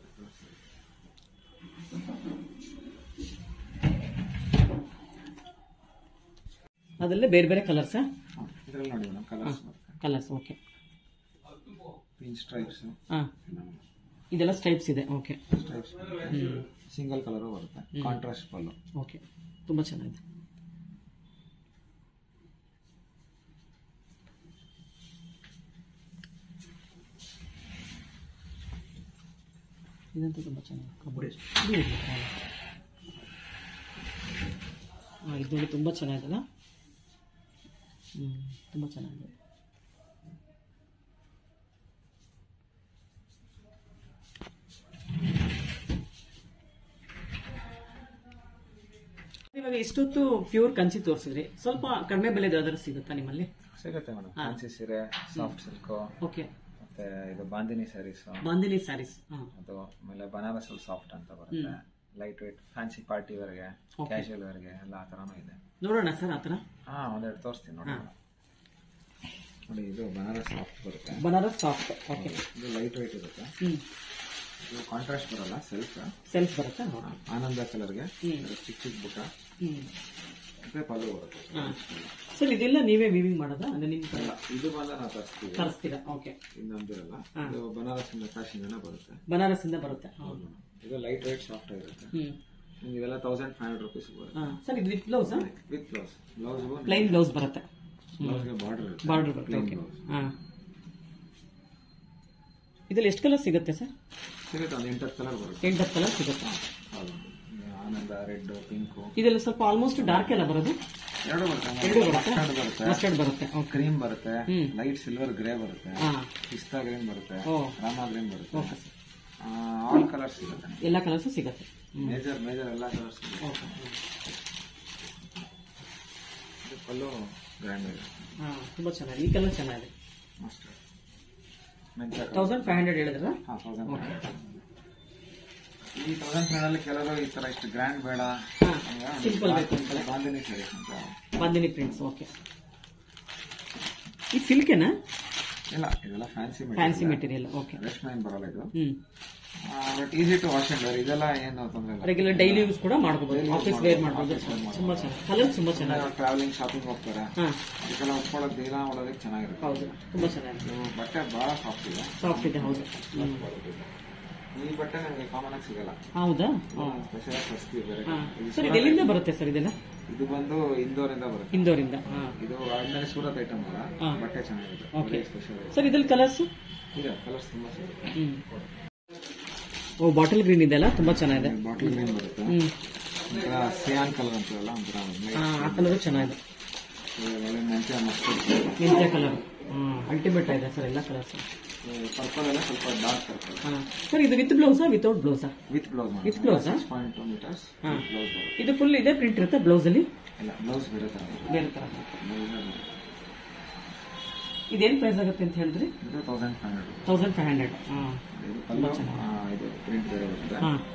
ಅದಲ್ಲೇ ಬೇರೆ ಬೇರೆ ಕಲರ್ಸ್? ಇದರಲ್ಲಿ ನೋಡಿ colours. Colours. Okay. Pin stripes. ಇದೆಲ್ಲ ಸ್ಟ್ರೈಪ್ಸ್ ಇದೆ. ಓಕೆ, ಸ್ಟ್ರೈಪ್ಸ್ ಸಿಂಗಲ್ ಕಲರ್ ಬರುತ್ತೆ. ಕಾಂಟ್ರಾಸ್ಟ್ ಪಲ್ಲು. ಓಕೆ, ತುಂಬಾ ಚೆನ್ನಾಗಿದೆ. ಇದಂತೂ ತುಂಬಾ ಚೆನ್ನಾಗಿದೆ. ಇದು ನೋಡಿ ತುಂಬಾ ಚೆನ್ನಾಗಿದೆಲ್ಲ. ತುಂಬಾ ಚೆನ್ನಾಗಿದೆ. ಇವಾಗ ಇಷ್ಟೊತ್ತು ಪ್ಯೂರ್ ಕಂಚಿ ತೋರಿಸಿದ್ರಿ, ಸ್ವಲ್ಪ ಕಡಿಮೆ ಬೆಲೆದು ಯಾವ್ದಾದ್ರು ಸಿಗುತ್ತಾ ನಿಮ್ಮಲ್ಲಿ? ಸಿಗುತ್ತೆ ಮೇಡಮ್. ಫ್ಯಾನ್ಸಿ ಸೀರೆ, ಸಾಫ್ಟ್ ಸಿಲ್ಕ್, ಓಕೆ, ಮತ್ತೆ ಇದು ಬಾಂದಿನಿ ಸ್ಯಾರೀಸ್, ಬಾಂದಿನಿ ಸ್ಯಾರೀಸ್, ಅದು ಆಮೇಲೆ ಬನಾರಸ್ ಸಾಫ್ಟ್ ಅಂತ ಬರುತ್ತೆ. ಲೈಟ್ ವೇಟ್ ಫ್ಯಾನ್ಸಿ ಪಾರ್ಟಿ ವೇರ್ಗೆ, ಕ್ಯಾಶುವಲ್ ವೇರ್ಗೆ ಎಲ್ಲ ಆ ತರಾನು ಇದೆ. ನೋಡೋಣ ಸರ್ ಆ ತರ. ಒಂದೆರಡು ತೋರಿಸ್ತೀನಿ ನೋಡಿ. ನೋಡಿ, ಇದು ಬನಾರಸ್ ಸಾಫ್ಟ್ ಬರುತ್ತೆ. ಬನಾರಸ್ ಸಾಫ್ಟ್. ಓಕೆ, ಇದು ಲೈಟ್ ವೇಟ್ ಇರುತ್ತೆ. ಇದು ಕಾಂಟ್ರಾಸ್ಟ್ ಬರಲ್ಲ, ಸೆಲ್ಫ್ ಬರುತ್ತೆ. ಆನಂದ ಕಲರ್ಗೆ ಚಿಕ್ಕ ಚಿಕ್ಕ ಬುಟ್ಟ ಮತ್ತೆ ಪಲ್ಲು ಬರುತ್ತೆ. ಸರ್ ಇದೆಲ್ಲ ನೀವೇ ವೀವಿಂಗ್ ಮಾಡೋದಾ? ಇದು ಬಂದ ನಾವು ತರಿಸ್ತೀರಾ? ಓಕೆ, ಇನ್ನೊಂದಿರಲ್ಲ. ಇದು ಬನಾರಸ್ ಇಂದ ಫ್ಯಾಷನ್ ಬರುತ್ತೆ. ಬನಾರಸ್ ಇಂದ ಬರುತ್ತೆ. ಇದು ಲೈಟ್ ವೇಟ್ ಸಾಫ್ಟ್ ಆಗಿರುತ್ತೆ. ಇವೆಲ್ಲ 1500 ರೂಪೀಸ್ ಬರುತ್ತೆ. ಸರ್ ಇದು with blouse? With blouse. Plain blouse ಬರುತ್ತೆ. ಬ್ಲೌಸ್ಗೆ ಬಾರ್ಡರ್ ಬರುತ್ತೆ. ಓಕೆ, ಇದ್ರಲ್ಲಿ ಎಷ್ಟು ಕಲರ್ ಸಿಗುತ್ತೆ ಸರ್? ಸಿಗುತ್ತೆ, ಒಂದು 8 ಕಲರ್ ಬರುತ್ತೆ. 8 ಕಲರ್ ಸಿಗುತ್ತೆ. ಆನಂದ, ರೆಡ್, ಪಿಂಕ್. ಇದೆಲ್ಲ ಸ್ವಲ್ಪ ಆಲ್ಮೋಸ್ಟ್ ಡಾರ್ಕ್ ಎಲ್ಲ ಬರೋದು? ಎರಡು ಬರುತ್ತೆ. ಮಸ್ಟರ್ಡ್ ಬರುತ್ತೆ, ಕ್ರೀಮ್ ಬರುತ್ತೆ, ಲೈಟ್ ಸಿಲ್ವರ್ ಗ್ರೇ ಬರುತ್ತೆ, ಪಿಸ್ತಾ ಗ್ರೀನ್ ಬರುತ್ತೆ, ರಾಮಾ ಗ್ರೀನ್ ಬರುತ್ತೆ. ಆಲ್ ಕಲರ್ಸ್ ಸಿಗುತ್ತೆ. ಎಲ್ಲ ಕಲರ್ಸ್ ಸಿಗುತ್ತೆ. ಮೇಜರ್ ಎಲ್ಲ ಕಲರ್ಸ್ ಸಿಗುತ್ತೆ. ಪಲ್ಲು ಗ್ರ್ಯಾಂಡ್ ಇದೆ. ತುಂಬಾ ಚೆನ್ನಾಗಿದೆ. ಈ ಕಲರ್ ಚೆನ್ನಾಗಿದೆ. ಮಸ್ಟರ್ಡ್ 1500 ಹೇಳಿದ್ರಲ್ಲ? 1500. ಈ 1500 ಕೆಲವರು ಈ ತರ ಇಷ್ಟು ಗ್ರ್ಯಾಂಡ್ ಬೇಡ, ಸಿಂಪಲ್ ಬೇಕು ಅಂತ ಬಾಂದಿನಿ ಸ್ಯಾರೀಸ್ ಅಂತ. ಬಾಂದಿನಿ ಪ್ರಿಂಟ್ಸ್. ಓಕೆ, ಈ ಸಿಲ್ಕೆನಾ? ಇಲ್ಲ, ಇದೆಲ್ಲ ಫ್ಯಾನ್ಸಿ ಮೆಟೀರಿಯಲ್. ಓಕೆ, ರೇಷ್ಮೆ ಏನು ಬರಲ್ಲ ಇದು. But easy to wash and wear. ಇದೆಲ್ಲ ಏನು ತೊಂದರೆ ಇಲ್ಲ. ರೆಗ್ಯುಲರ್ ಡೈಲಿ ಯೂಸ್ ಕೂಡ ಮಾಡ್ಕೋಬಹುದು, ಆಫೀಸ್ ವೇರ್ ಮಾಡಬಹುದು. ತುಂಬಾ ಚೆನ್ನಾಗಿ ಕಲರ್, ತುಂಬಾ ಚೆನ್ನಾಗಿ. ಟ್ರಾವೆಲಿಂಗ್ ಶಾಪಿಂಗ್ ಹೋಗ್ತಾರೆ, ಇದಕ್ಕೆಲ್ಲ ಉಟ್ಕೊಳ್ಳೋದು ದಿನ ಓಡೋದಕ್ಕೆ ಚೆನ್ನಾಗಿರುತ್ತೆ. ಹೌದು, ತುಂಬಾ ಚೆನ್ನಾಗಿದೆ. ಬಟ್ಟೆ ಬಹಳ ಸಾಫ್ಟ್ ಇದೆ. ಸಾಫ್ಟ್ ಇದೆ, ಹೌದು. ಈ ಬಟ್ಟೆ ನನಗೆ ಕಾಮನ್ ಆಗಿ ಸಿಗಲ್ಲ. ಹೌದಾ? ಸ್ಪೆಷಲ್ ಸಸ್ತಿ ಬೇರೆ. ಸರ್ ಇದು ಎಲ್ಲಿಂದ ಬರುತ್ತೆ ಸರ್ ಇದೆಲ್ಲ? ಇದು ಬಂದು ಇಂದೋರಿಂದ ಬರುತ್ತೆ. ಇಂದೋರಿಂದ. ಇದು ಆರ್ಡಿನರಿ ಸೂರತ್ ಐಟಮ್ ಅಲ್ಲ, ಬಟ್ಟೆ ಚೆನ್ನಾಗಿದೆ. Okay special. ಸರ್ ಇದ್ರಲ್ಲಿ ಕಲರ್ಸ್ ಇದೆ, ಕಲರ್ಸ್ ತುಂಬಾ ಸಿಗುತ್ತೆ. ಓ, ಬಾಟಲ್ ಗ್ರೀನ್ ಇದೆಲ್ಲ ತುಂಬಾ ಚೆನ್ನಾಗಿದೆ. ಬಾಟಲ್ ಗ್ರೀನ್ ಬರುತ್ತೆ. ಸಿಯಾನ್ ಕಲರ್ ಅಂತೀವಲ್ಲ, ಒಂಥರ ಆ ಕಲರ್ ಚೆನ್ನಾಗಿದೆ. ಮೆಂತ್ಯ ಕಲರ್ ಅಲ್ಟಿಮೇಟ್ ಇದೆ ಸರ್ ಎಲ್ಲ ಕಲರ್ಸ್. ಪರ್ಪಲ್ ಎಲ್ಲ ಸ್ವಲ್ಪ ಡಾರ್ಕ್ ಪರ್ಪಲ್. ಸರ್ ಇದು ವಿತ್ ಬ್ಲೌಸಾ ವಿತೌಟ್ ಬ್ಲೌಸಾ? With blouse. With blouse. 6.2 metres blouse. ಇದು ಫುಲ್ ಇದೆ ಪ್ರಿಂಟ್ ಇರುತ್ತೆ ಬ್ಲೌಸ್ ಅಲ್ಲಿ? ಇಲ್ಲ, ಬ್ಲೌಸ್ ಬೇರೆ ತರ. ಇದೇನು ಪ್ರೈಸ್ ಆಗುತ್ತೆ ಅಂತ ಹೇಳಿದ್ರಿ? ಇದು 1500. 1500. ಇದು ಪ್ರಿಂಟ್ ಬೇರೆ ಬರುತ್ತೆ.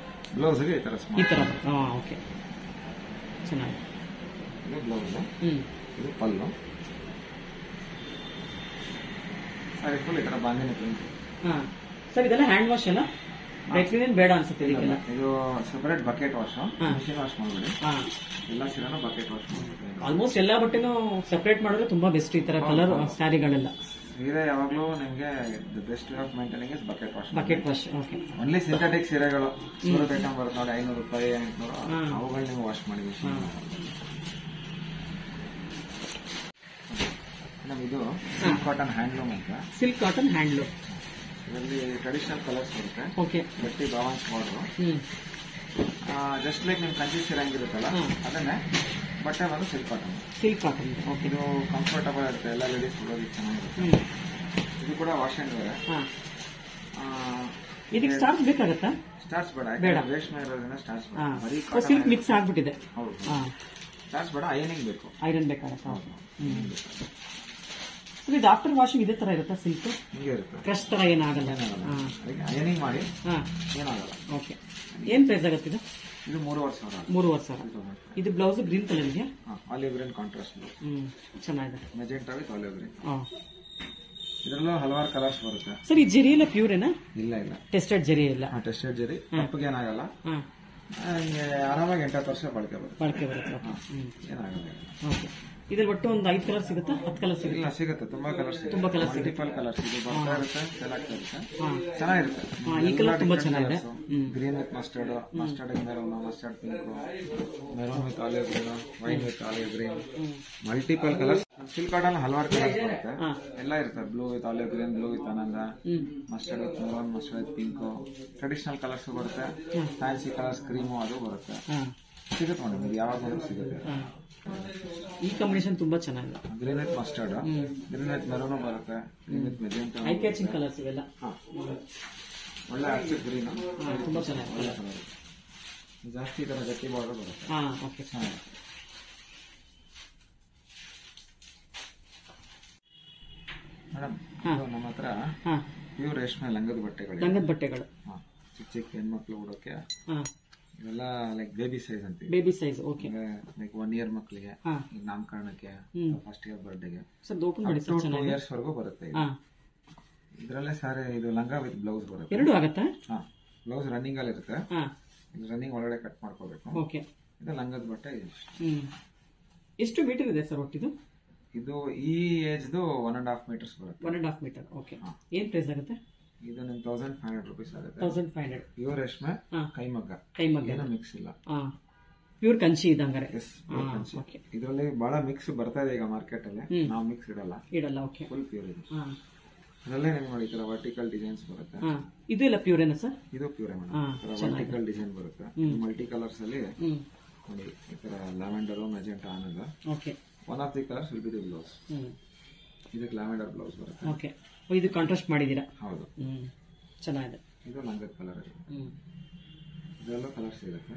ಬ್ಲೌಸ್ಗೆ ಈ ತರ ಈ ತರ. ಓಕೆ, ಚೆನ್ನಾಗಿ. ಇದು ಬ್ಲೌಸ್, ಇದು ಪಲ್ಲು. ಸಾರಿ ಫುಲ್ ಈ ತರ ಬಾಂದಿನಿ ಪ್ರಿಂಟ್. ಸರ್ ಇದೆಲ್ಲ ಹ್ಯಾಂಡ್ ವಾಶ್ ಅಲ್ಲ? ಡ್ರೈ ಕ್ಲೀನ್ ಬೇಡ ಅನ್ಸುತ್ತೆ ಇದಕ್ಕೆಲ್ಲ? ಇದು separate bucket wash, machine wash ಮಾಡಬೇಡಿ. ಎಲ್ಲ ಸೀರೆನೂ ಬಕೆಟ್ ವಾಶ್ ಮಾಡಬೇಕು. ಆಲ್ಮೋಸ್ಟ್ ಎಲ್ಲಾ ಬಟ್ಟೆನೂ ಸೆಪರೇಟ್ ಮಾಡಿದ್ರೆ ತುಂಬಾ ಬೆಸ್ಟ್. ಈ ತರ ಕಲರ್ ಸ್ಯಾರಿಗಳೆಲ್ಲ ಸೀರೆ ಯಾವಾಗಲೂ ನಿಮಗೆ best way of maintaining is bucket wash. Bucket wash. Okay. Only synthetic ಸೀರೆಗಳು ಸೂರತ್ ಐಟಮ್ ಬರುತ್ತೆ ನೋಡಿ, 500 ರೂಪಾಯಿ 800, ಅವುಗಳು ನೀವು ವಾಶ್ ಮಾಡಿ. ಇದು ಸಿಲ್ಕ್ ಕಾಟನ್ ಹ್ಯಾಂಡ್ಲೂಮ್ ಅಂತ. Silk cotton handloom. ಇದರಲ್ಲಿ ಟ್ರೆಡಿಷನಲ್ ಕಲರ್ಸ್ ಬರುತ್ತೆ. ಓಕೆ. ಗಟ್ಟಿ ಬಾವಾನ್ಸ್ ಬಾರ್ಡರ್. ಜಸ್ಟ್ ಲೈಕ್ ನಿಮ್ ಕಂಚಿ ಸೀರೆ ಹಂಗಿರುತ್ತಲ್ಲ ಅದನ್ನೇ, ಬಟ್ಟೆ ಬಂದು silk cotton. Silk cotton. Okay. ಇದು ಕಂಫರ್ಟಬಲ್ ಇರುತ್ತೆ, ಎಲ್ಲ ಲೇಡೀಸ್ ಉಡೋದಕ್ಕೆ ಚೆನ್ನಾಗಿರುತ್ತೆ. ಇದು ಕೂಡ ವಾಶ್ ಅಂಡ್ ವೇರ್. ಇದಕ್ಕೆ ಸ್ಟಾರ್ಚ್ ಬೇಕಾಗತ್ತಾ? ಸ್ಟಾರ್ಚ್ ಬೇಡ, ರೇಷ್ಮೆ ಇರೋದ್ರಿಂದ ಸ್ಟಾರ್ಚ್ ಬೇಡ. ಸಿಲ್ಕ್ ಮಿಕ್ಸ್ ಆಗ್ಬಿಟ್ಟಿದೆ. ಹೌದು, ಸ್ಟಾರ್ಚ್ ಬೇಡ, ಐರನಿಂಗ್ ಬೇಕು. ಐರನ್ ಬೇಕಾಗತ್ತಾ? ಇದು ಆಫ್ಟರ್ ವಾಷಿಂಗ್ ಇದೇ ತರ ಇರುತ್ತಾ? ಸಿಲ್ಕ್ ಹಿಂಗೆ ಇರುತ್ತೆ, ಕ್ರಶ್ ತರ ಏನಾಗಲ್ಲ. ಐರನಿಂಗ್ ಮಾಡಿ ಏನಾಗಲ್ಲ. ಓಕೆ. ಏನ್ ಪ್ರೈಸ್ ಆಗುತ್ತೆ ಇದು? ಇದು 3500. 3500. ಇದು ಬ್ಲೌಸ್ ಗ್ರೀನ್ ಕಲರ್ ಇದೆಯಾ? Olive green contrast. ಚೆನ್ನಾಗಿದೆ. Magenta with olive green. ಇದರಲ್ಲೂ ಹಲವಾರು ಕಲರ್ಸ್ ಬರುತ್ತೆ. ಸರ್ ಈ ಜರಿ ಎಲ್ಲ ಪ್ಯೂರ್ ಏನಾ? ಇಲ್ಲ, ಟೆಸ್ಟೆಡ್ ಜರಿ ಇಲ್ಲ. ಟೆಸ್ಟೆಡ್ ಜರಿ ಕಪ್ಪಗೆ ಏನಾಗಲ್ಲ. ಆರಾಮಾಗಿ 8 ವರ್ಷ ಬಳಕೆ ಬರುತ್ತೆ. ಏನಾಗಲ್ಲ. ಓಕೆ. ಇದ್ರಲ್ಲಿ ಒಟ್ಟು ಒಂದು 5 ಕಲರ್ ಸಿಗುತ್ತಾ 10 ಕಲರ್ ಸಿಗುತ್ತೆ? ಇಲ್ಲ, ಸಿಗುತ್ತೆ, ತುಂಬಾ ಕಲರ್ಸ್, ತುಂಬಾ ಕಲರ್ಸ್ ಸಿಗುತ್ತೆ, ಮಲ್ಟಿಪಲ್ ಕಲರ್ಸ್ ಇದು ಬರ್ತಾ ಇರುತ್ತೆ, ಸೆಲ್ ಆಗ್ತಾ ಇರುತ್ತೆ, ಚೆನ್ನಾಗಿರುತ್ತೆ. ಈ ಕಲರ್ ತುಂಬಾ ಚೆನ್ನಾಗಿದೆ. Green with mustard, mustard maroon, mustard pink, maroon with olive green, wine with olive green, multiple colours. Silk cotton ಹಲವಾರು ಕಲರ್ಸ್ ಬರುತ್ತೆ, ಎಲ್ಲ ಇರುತ್ತೆ. Blue with olive green, blue with ಆನಂದ, mustard with maroon, mustard with pink, traditional colours ಬರುತ್ತೆ, fancy colours cream ಅದು ಬರುತ್ತೆ, ಸಿಗುತ್ತೆ madam, ಇದು ಯಾವಾಗ ಬಂದರೂ ಸಿಗುತ್ತೆ. ಈ ಕಾಂಬಿನೇಷನ್ ತುಂಬಾ ಚೆನ್ನಾಗಿದೆ. Green with mustard, green with maroon ಬರುತ್ತೆ, green with magenta, eye catching colours ಇವೆಲ್ಲ. ಒಳ್ಳೆ ಆಕ್ಸಿಡ್ ಗ್ರೀನ್, ತುಂಬಾ ಚೆನ್ನಾಗಿದೆ. ಜಾಸ್ತಿ ತರ ಗಟ್ಟಿ ಬಾರ್ಡರ್ ಬರುತ್ತೆ. ಓಕೆ, ಮೇಡಮ್ ನಮ್ಮ ಹತ್ರ ಪ್ಯೂರ್ ರೇಷ್ಮೆ ಲಂಗದ ಬಟ್ಟೆಗಳು, ಚಿಕ್ಕ ಚಿಕ್ಕ ಹೆಣ್ಮಕ್ಳು ಉಡೋಕೆ ಇವೆಲ್ಲ ಲೈಕ್ ಬೇಬಿ ಸೈಜ್ ಅಂತೀವಿ. Baby size, okay, like 1 year ಮಕ್ಕಳಿಗೆ, ನಾಮಕರಣಕ್ಕೆ, ಫಸ್ಟ್ ಇಯರ್ ಬರ್ಡೇಗೆ, 2 ಇಯರ್ಸ್ ವರೆಗೂ ಬರುತ್ತೆ. ಇದ್ರಲ್ಲೇ ಸಾರಿ ಇದು ಲಂಗ ವಿತ್ ಬ್ಲೌಸ್ ಬರುತ್ತೆ. ಎರಡು ಆಗುತ್ತಾ? ಬ್ಲೌಸ್ ರನ್ನಿಂಗ್ ಅಲ್ಲಿ ಇರುತ್ತೆ, ರನ್ನಿಂಗ್ ಒಳಗಡೆ ಕಟ್ ಮಾಡ್ಕೋಬೇಕು. ಓಕೆ, ಇದು ಲಂಗದ ಬಟ್ಟೆ. ಎಷ್ಟು ಮೀಟರ್ ಇದೆ ಸರ್ ಒಟ್ಟಿದು? ಇದು ಈ ಏಜ್ದು 1.5 ಮೀಟರ್ಸ್ ಬರುತ್ತೆ. 1.5 ಮೀಟರ್, ಓಕೆ. ಏನ್ ಪ್ರೈಸ್ ಆಗುತ್ತೆ? ಇದು ನಿಮ್ಗೆ 1500 rupees ಆಗುತ್ತೆ. 1500. ಪ್ಯೂರ್ ರೇಷ್ಮೆ, ಕೈಮಗ್ಗ, ಏನೋ ಮಿಕ್ಸ್ ಇಲ್ಲ, ಪ್ಯೂರ್ ಕಂಚಿ ಇದಂಗಾರೆ. ಇದರಲ್ಲಿ ಬಹಳ ಮಿಕ್ಸ್ ಬರ್ತಾ ಇದೆ ಈಗ ಮಾರ್ಕೆಟ್ ಅಲ್ಲಿ, ನಾವು ಮಿಕ್ಸ್ ಇಡಲ್ಲ, ಓಕೆ, ಫುಲ್ ಪ್ಯೂರ್ ಇದೆ. ಅದರಲ್ಲೇ ನಿಮ್ಗೆ ನೋಡಿ ಈ ತರ ವರ್ಟಿಕಲ್ ಡಿಸೈನ್ಸ್ ಬರುತ್ತೆ. ಇದು ಎಲ್ಲ ಪ್ಯೂರ್ ಏನಾ ಸರ್? ಇದು ಪ್ಯೂರ್ ವರ್ಟಿಕಲ್ ಡಿಸೈನ್ ಬರುತ್ತೆ, ಮಲ್ಟಿ ಕಲರ್ಸ್ ಅಲ್ಲಿ ನೋಡಿ, ಈ ತರ ಲ್ಯಾವೆಂಡರ್, ಮೆಜೆಂಟಾ, ಆನಂದ. Okay, one of the colours will be the blouse. ಇದಕ್ಕೆ ಲ್ಯಾವೆಂಡರ್ ಬ್ಲೌಸ್ ಬರುತ್ತೆ. ಓಕೆ, ಇದು ಕಾಂಟ್ರಾಸ್ಟ್ ಮಾಡಿದೀರಾ? ಹೌದು, ಚೆನ್ನಾಗಿದೆ. ಇದು ಲಂಗದ ಕಲರ್, ಇದೆಲ್ಲ ಕಲರ್ಸ್ ಇರುತ್ತೆ.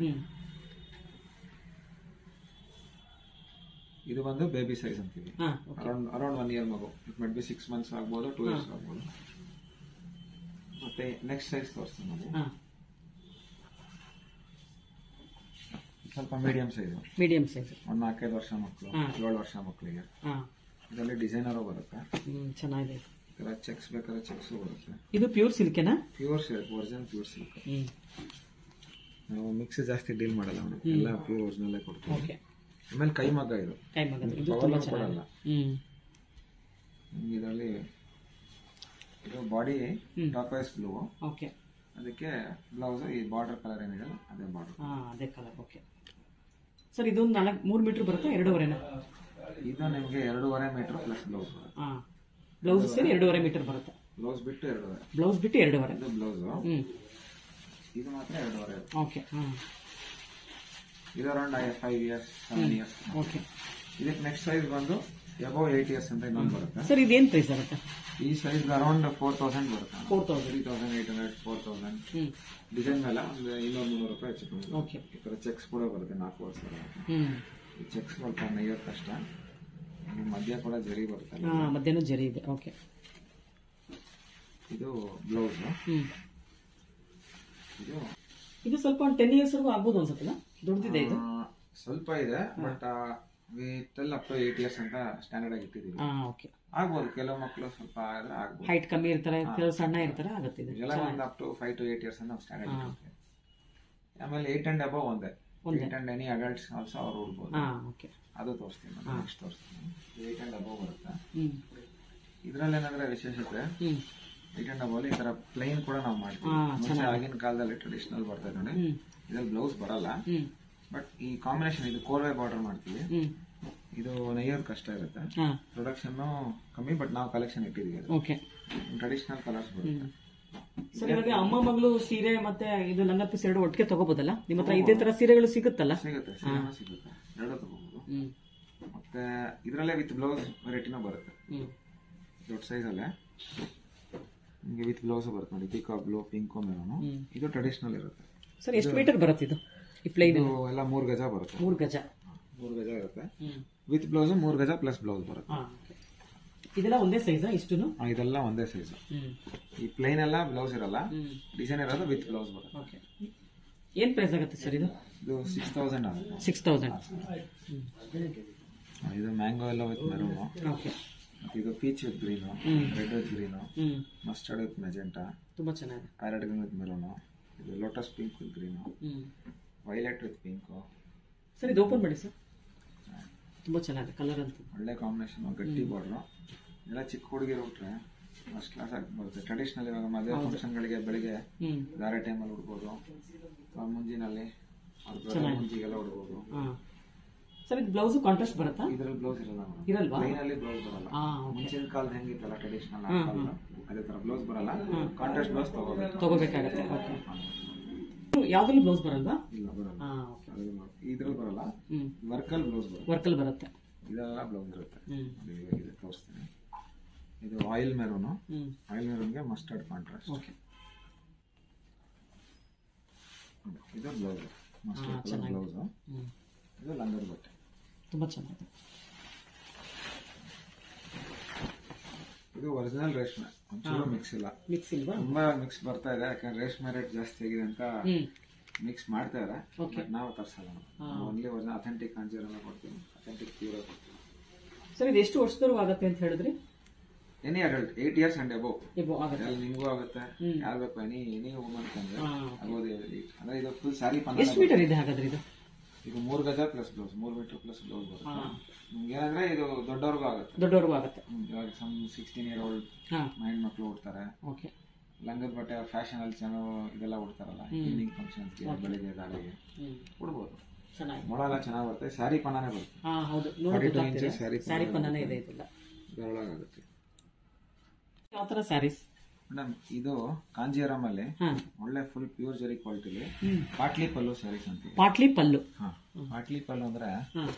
ಇದು ಬಂದು ಬೇಬಿ ಸೈಜ್ ಅಂತೀವಿ, ಅರೌಂಡ್ 1 ಇಯರ್ ಮಗು. ಇಟ್ ಮೈಟ್ ಬಿ 6 months ಆಗ್ಬೋದು, 2 years ಆಗ್ಬೋದು. ಮತ್ತೆ ನೆಕ್ಸ್ಟ್ ಸೈಜ್ ತೋರಿಸ್ತೀನಿ ನಾವು, ಸ್ವಲ್ಪ ಮೀಡಿಯಂ ಸೈಜ್, ಒಂದು 4-5 ವರ್ಷ ಮಕ್ಕಳು, 7 ವರ್ಷ ಮಕ್ಕಳಿಗೆ. ಇದರಲ್ಲಿ ಡಿಸೈನರ್ ಬರುತ್ತೆ, ಚೆನ್ನಾಗಿದೆ. ಚೆಕ್ಸ್ ಬೇಕಾದ್ರೆ ಚೆಕ್ಸ್ ಬರುತ್ತೆ. ಇದು ಪ್ಯೂರ್ ಸಿಲ್ಕೆನಾ? Pure silk, original pure silk. ನಾವು ಮಿಕ್ಸ್ ಜಾಸ್ತಿ ಡೀಲ್ ಮಾಡಲ್ಲ, ಎಲ್ಲ ಪ್ಯೂರ್ ಒರಿಜಿನಲ್ ಕೊಡ್ತೀವಿ. ಆಮೇಲೆ ಕೈಮಗ್ಗ, ಇದು ಕೊಡಲ್ಲ. ಇದರಲ್ಲಿ ಇದು ಬಾಡಿ ಟಾಪೈಸ್ ಬ್ಲೂ, ಅದಕ್ಕೆ ಬ್ಲೌಸ್ ಈ ಬಾರ್ಡರ್ ಕಲರ್ ಏನಿದೆ ಅದೇ ಬಾರ್ಡರ್, ಅದೇ ಕಲರ್. ಓಕೆ ಸರ್, ಇದು 3 ಮೀಟರ್ ಬರುತ್ತೆ? 2.5? ಇದು ನಿಮಗೆ 2.5 ಮೀಟರ್ ಪ್ಲಸ್ ಬ್ಲೌಸ್ ಬರುತ್ತೆ. ಬ್ಲೌಸ್ ಸೇರಿ 2.5 ಮೀಟರ್ ಬರುತ್ತೆ. ಬ್ಲೌಸ್ ಬಿಟ್ಟು 2.5. ಇದು ಬ್ಲೌಸ್, ಇದು ಮಾತ್ರ 2.5. ಓಕೆ, ಇದು ಅರೌಂಡ್ 5 years 7 years. ಓಕೆ, ಇದಕ್ಕೆ ನೆಕ್ಸ್ಟ್ ಸೈಜ್ ಬಂದು ಅಬೌವ್ 8 years ಅಂತ ಇನ್ನೊಂದು ಬರುತ್ತೆ. ಸರ್ ಇದೇನ್ ಪ್ರೈಸ್ ಆಗುತ್ತೆ? ಈ ಸೈಜ್ ಅರೌಂಡ್ 4000 ಬರುತ್ತೆ. 3800, 4000. ಡಿಸೈನ್ ಮೇಲೆ ಒಂದು 200-300 ರೂಪಾಯಿ ಹೆಚ್ಚು. ಓಕೆ, ಈ ತರ ಚೆಕ್ಸ್ ಕೂಡ ಬರುತ್ತೆ 4 ವರ್ಷ. ಈ ಚೆಕ್ಸ್ ಸ್ವಲ್ಪ ನೆಯ್ಯೋದು ಕಷ್ಟ. ಮಧ್ಯ ಕೂಡ ಜರಿ ಬರುತ್ತೆ, ಮಧ್ಯನೂ ಜರಿ ಇದೆ. ಓಕೆ, ಇದು ಬ್ಲೌಸ್. ಇದು ಸ್ವಲ್ಪ 10 years ವರೆಗೂ ಆಗ್ಬೋದು ಅನ್ಸುತ್ತಲ್ಲ, ದೊಡ್ಡದಿದೆ ಇದು. ಸ್ವಲ್ಪ ಇದೆ, ಬಟ್ ವಿಟಲ್ ಅಪ್ ಟು 8 years ಅಂತ ಸ್ಟ್ಯಾಂಡರ್ಡ್ ಆಗಿ ಇಟ್ಟಿದ್ದೀವಿ. ಓಕೆ, ಆಗ್ಬೋದು. ಕೆಲವು ಮಕ್ಕಳು ಸ್ವಲ್ಪ ಆಗ್ಬೋದು, ಹೈಟ್ ಕಮ್ಮಿ ಇರ್ತಾರೆ, ಕೆಲವು ಸಣ್ಣ ಇರ್ತಾರೆ, ಆಗುತ್ತೆ. ಇದೆಲ್ಲ ಒಂದು ಅಪ್ ಟು 5 to 8 years ಅಂತ ಸ್ಟ್ಯಾಂಡರ್ಡ್ ಇರುತ್ತೆ. ಆಮೇಲೆ 8 and above ಒಂದೇ, 8 and any adults ಆಲ್ಸೋ ಅವ್ರು ಉಡ್ಬೋದು. ಓಕೆ, ಅದು ತೋರಿಸ್ತೀನಿ, ನೆಕ್ಸ್ಟ್ ತೋರಿಸ್ತೀನಿ. 8 and above ಬರುತ್ತೆ. ಇದ್ರಲ್ಲಿ ಏನಂದ್ರೆ ವಿಶೇಷತೆ, 8 and above ಈ ತರ ಪ್ಲೈನ್ ಕೂಡ ನಾವು ಮಾಡ್ತೀವಿ. ಆಗಿನ ಕಾಲದಲ್ಲಿ ಟ್ರೆಡಿಷನಲ್ ಬರ್ತಾ ಇದೆ ನೋಡಿ, ಇದ್ರಲ್ಲಿ ಬ್ಲೌಸ್ ಬರಲ್ಲ, ಬಟ್ ಈ ಕಾಂಬಿನೇಷನ್ ಇದು ಕೋರ್ವೆ ಬಾರ್ಡರ್ ಮಾಡ್ತೀವಿ. ಇದು ನೆಯ್ಯೋದು ಕಷ್ಟ ಇರುತ್ತೆ, ಪ್ರೊಡಕ್ಷನ್ ಕಮ್ಮಿ, ಬಟ್ ನಾವು ಕಲೆಕ್ಷನ್ ಇಟ್ಟಿದ್ದೀವಿ. ಓಕೆ, ಟ್ರೆಡಿಷನಲ್ ಕಲರ್ಸ್ ಬರುತ್ತೆ. ಸರ್, ಇವಾಗ ಅಮ್ಮ ಮಗಳು ಸೀರೆ ಮತ್ತೆ ಇದು ಲಂಗ ಪೀಸ್ ಎರಡು ಒಟ್ಟಿಗೆ ತಗೋಬಹುದಲ್ಲ? ನಿಮ್ಮ ಹತ್ರ ಇದೇ ತರ ಸೀರೆಗಳು ಸಿಗುತ್ತಲ್ಲ? ಸಿಗುತ್ತೆ, ಎರಡು ತಗೋಬಹುದು. ಮತ್ತೆ ಇದರಲ್ಲೇ ವಿತ್ ಬ್ಲೌಸ್ ವೆರೈಟಿನೂ ಬರುತ್ತೆ, ದೊಡ್ಡ ಸೈಜ್ ಅಲ್ಲೇ ನಿಮಗೆ ವಿತ್ ಬ್ಲೌಸ್ ಬರುತ್ತೆ ನೋಡಿ. Peacock blue, pink, maroon. ಇದು ಟ್ರೆಡಿಷನಲ್ ಇರುತ್ತೆ. ಸರ್, ಎಷ್ಟು ಮೀಟರ್ ಬರುತ್ತೆ ಇದು? ಎಲ್ಲ 3 ಗಜ ಬರುತ್ತೆ. 3 ಗಜ ಇರುತ್ತೆ, ವಿತ್ ಬ್ಲೌಸ್ 3 ಗಜ ಪ್ಲಸ್ ಬ್ಲೌಸ್ ಬರುತ್ತೆ. ಇದೆಲ್ಲ ಒಂದೇ ಸೈಜ್? ಇಷ್ಟು ಇದೆಲ್ಲ ಒಂದೇ ಸೈಜ್. ಈ ಪ್ಲೈನ್ ಎಲ್ಲ ಬ್ಲೌಸ್ ಇರಲ್ಲ, ಡಿಸೈನ್ ಇರೋದು ವಿತ್ ಬ್ಲೌಸ್ ಬರುತ್ತೆ. ಏನ್ ಪ್ರೈಸ್ ಆಗುತ್ತೆ ಸರ್ ಇದು? 6000 ಆಗುತ್ತೆ. 6000. ಇದು ಮ್ಯಾಂಗೋ ಎಲ್ಲ ವಿತ್ ಮೆರೂನ್. ಇದು peach with green, red with green, mustard with magenta, ತುಂಬಾ ಚೆನ್ನಾಗಿದೆ. ಪ್ಯಾರೆಟ್ ಗ್ರೀನ್ ವಿತ್ ಮೆರೂನ್, ಇದು lotus pink with green, violet with pink. Sir, ಇದು ಓಪನ್ ಮಾಡಿ ಸರ್. ತುಂಬಾ ಚೆನ್ನಾಗಿದೆ ಕಲರ್ ಅಂತ. ಒಳ್ಳೆ ಕಾಂಬಿನೇಷನ್, ಗಟ್ಟಿ ಬಾರ್ಡ್ರು. ಎಲ್ಲ ಚಿಕ್ಕ ಹುಡುಗಿರು ಉಟ್ರೆ ಫಸ್ಟ್ ಕ್ಲಾಸ್ ಆಗಿ ಬರುತ್ತೆ. ಟ್ರೆಡಿಷನಲ್ ಇವಾಗ ಮದುವೆ ಫಂಕ್ಷನ್ಗಳಿಗೆ ಬೆಳಿಗ್ಗೆ ಧಾರೆ ಟೈಮಲ್ಲಿ ಉಡ್ಬೋದು, ಮುಂಜಿನಲ್ಲಿ ಮುಂಜಿಗೆಲ್ಲ ಉಡ್ಬೋದು. ಸರ್ ಇದು ಬ್ಲೌಸ್ ಕಾಂಟ್ರಾಸ್ಟ್ ಬರುತ್ತಾ? ಇದ್ರಲ್ಲಿ ಬ್ಲೌಸ್ ಇರಲ್ಲ, ಇರಲ್ವಾ? ಪ್ಲೇನಲ್ಲಿ ಬ್ಲೌಸ್ ಬರಲ್ಲ. ಮುಂಚಿನ ಕಾಲದ ಹೆಂಗಿತ್ತಲ್ಲ ಟ್ರೆಡಿಷನಲ್ ಅದೇ ತರ ಬ್ಲೌಸ್ ಬರಲ್ಲ, ಕಾಂಟ್ರಾಸ್ಟ್ ಬ್ಲೌಸ್ ತಗೋಬೇಕಾಗತ್ತೆ. ಯಾವ್ದ್ರಲ್ಲಿ ಬ್ಲೌಸ್ ಬರಲ್ವಾ? ಇಲ್ಲ ಬರಲ್ಲ, ಇದ್ರಲ್ಲಿ ಬರಲ್ಲ. ವರ್ಕಲ್ ಬ್ಲೌಸ್ ಬರುತ್ತೆ, ವರ್ಕಲ್ ಬರುತ್ತೆ. ಇದೆಲ್ಲ ಬ್ಲೌಸ್ ಇರುತ್ತೆ. ಇದು ತೋರಿಸ್ತೀನಿ. ಇದು ಆಯಿಲ್ ಮೆರೂನ್, ಆಯಿಲ್ ಮೆರೂನ್ಗೆ ಮಸ್ಟರ್ಡ್ ಕಾಂಟ್ರಾಸ್ಟ್. ಇದು ಬ್ಲೌಸ್, ಮಸ್ಟರ್ಡ್ ಕಲರ್ ಬ್ಲೌಸ್. ಇದು ಲಂಗರ್ ಬಟ್ಟೆ, ತುಂಬಾ ಚೆನ್ನಾಗಿದೆ. ಇದು ಒರಿಜಿನಲ್ ರೇಷ್ಮೆ, ಒಂಚೂರು ಮಿಕ್ಸ್ ಇಲ್ಲ. ಮಿಕ್ಸ್ ಇಲ್ವಾ? ತುಂಬಾ ಮಿಕ್ಸ್ ಬರ್ತಾ ಇದೆ, ಯಾಕಂದ್ರೆ ರೇಷ್ಮೆ ರೇಟ್ ಜಾಸ್ತಿ ಆಗಿದೆ ಅಂತ ಮಿಕ್ಸ್ ಮಾಡ್ತಾ ಇದ್ದಾರೆ. ನಾವು ತರ್ಸಲ್ಲ, ಓನ್ಲಿ ಒರಿಜಿನಲ್ ಅಥೆಂಟಿಕ್ ಕಾಂಜೀವರಂ ಕೊಡ್ತೀವಿ, ಅಥೆಂಟಿಕ್ ಪ್ಯೂರ್ ಕೊಡ್ತೀವಿ. ಸರ್ ಇದು ಎಷ್ಟು ವರ್ಷದವರೆಗೂ ಆಗುತ್ತೆ ಅಂತ ಹೇಳಿದ್ರಿ? Any adult 8 years and above ಆಗುತ್ತೆ. ನಿಮಗೂ ಆಗುತ್ತೆ, ಯಾರು ಬೇಕು ಎನಿ ವುಮನ್ ಅಂದ್ರೆ ಆಗೋದು. ಅಂದ್ರೆ ಇದು ಫುಲ್ ಸ್ಯಾರಿ ಪನ್ನ. ಎಷ್ಟು ಮೀಟರ್ ಇದೆ ಹಾಗಾದ್ರೆ ಇದು? ಇದು 3 ಗಜ plus blouse, 3 metre plus blouse ಬರುತ್ತೆ. ನಿಮ್ಗೆ ಏನಂದ್ರೆ ಇದು ದೊಡ್ಡವ್ರಿಗೂ ಆಗುತ್ತೆ. ದೊಡ್ಡವ್ರಿಗೂ ಆಗುತ್ತೆ. ಇವಾಗ 16 year old ಮಕ್ಕಳು ಉಡ್ತಾರೆ. ಲಂಗದ ಬಟ್ಟೆ ಫ್ಯಾಷನ್ ಅಲ್ಲಿ ಚೆನ್ನಾಗಿ ಇದೆಲ್ಲ ಉಡ್ತಾರಲ್ಲ, ಈವ್ನಿಂಗ್ ಫಂಕ್ಷನ್ಸ್ಗೆ, ಬೆಳಿಗ್ಗೆ ದಾಳಿಗೆ ಉಡ್ಬೋದು. ಮೊಳ ಚೆನ್ನಾಗಿ ಬರುತ್ತೆ, ಸ್ಯಾರಿ ಪನ್ನಾನೇ ಬರುತ್ತೆ. 42 inches ಸ್ಯಾರಿ ಪನ್ನಾನೇ ಇದೆ. ಇದರೊಳಗಾಗುತ್ತೆ. ಯಾವ ತರ ಸ್ಯಾರೀಸ್ ಮೇಡಮ್? ಇದು ಕಾಂಜೀವರಂ ಅಲ್ಲಿ ಒಳ್ಳೆ ಫುಲ್ ಪ್ಯೂರ್ ಜರಿ ಕ್ವಾಲಿಟಿಲಿ ಪಾಟ್ಲಿ ಪಲ್ಲು ಸ್ಯಾರೀಸ್ ಅಂತ. ಪಾಟ್ಲಿ ಪಲ್ಲು? ಪಾಟ್ಲಿ ಪಲ್ಲು ಅಂದ್ರೆ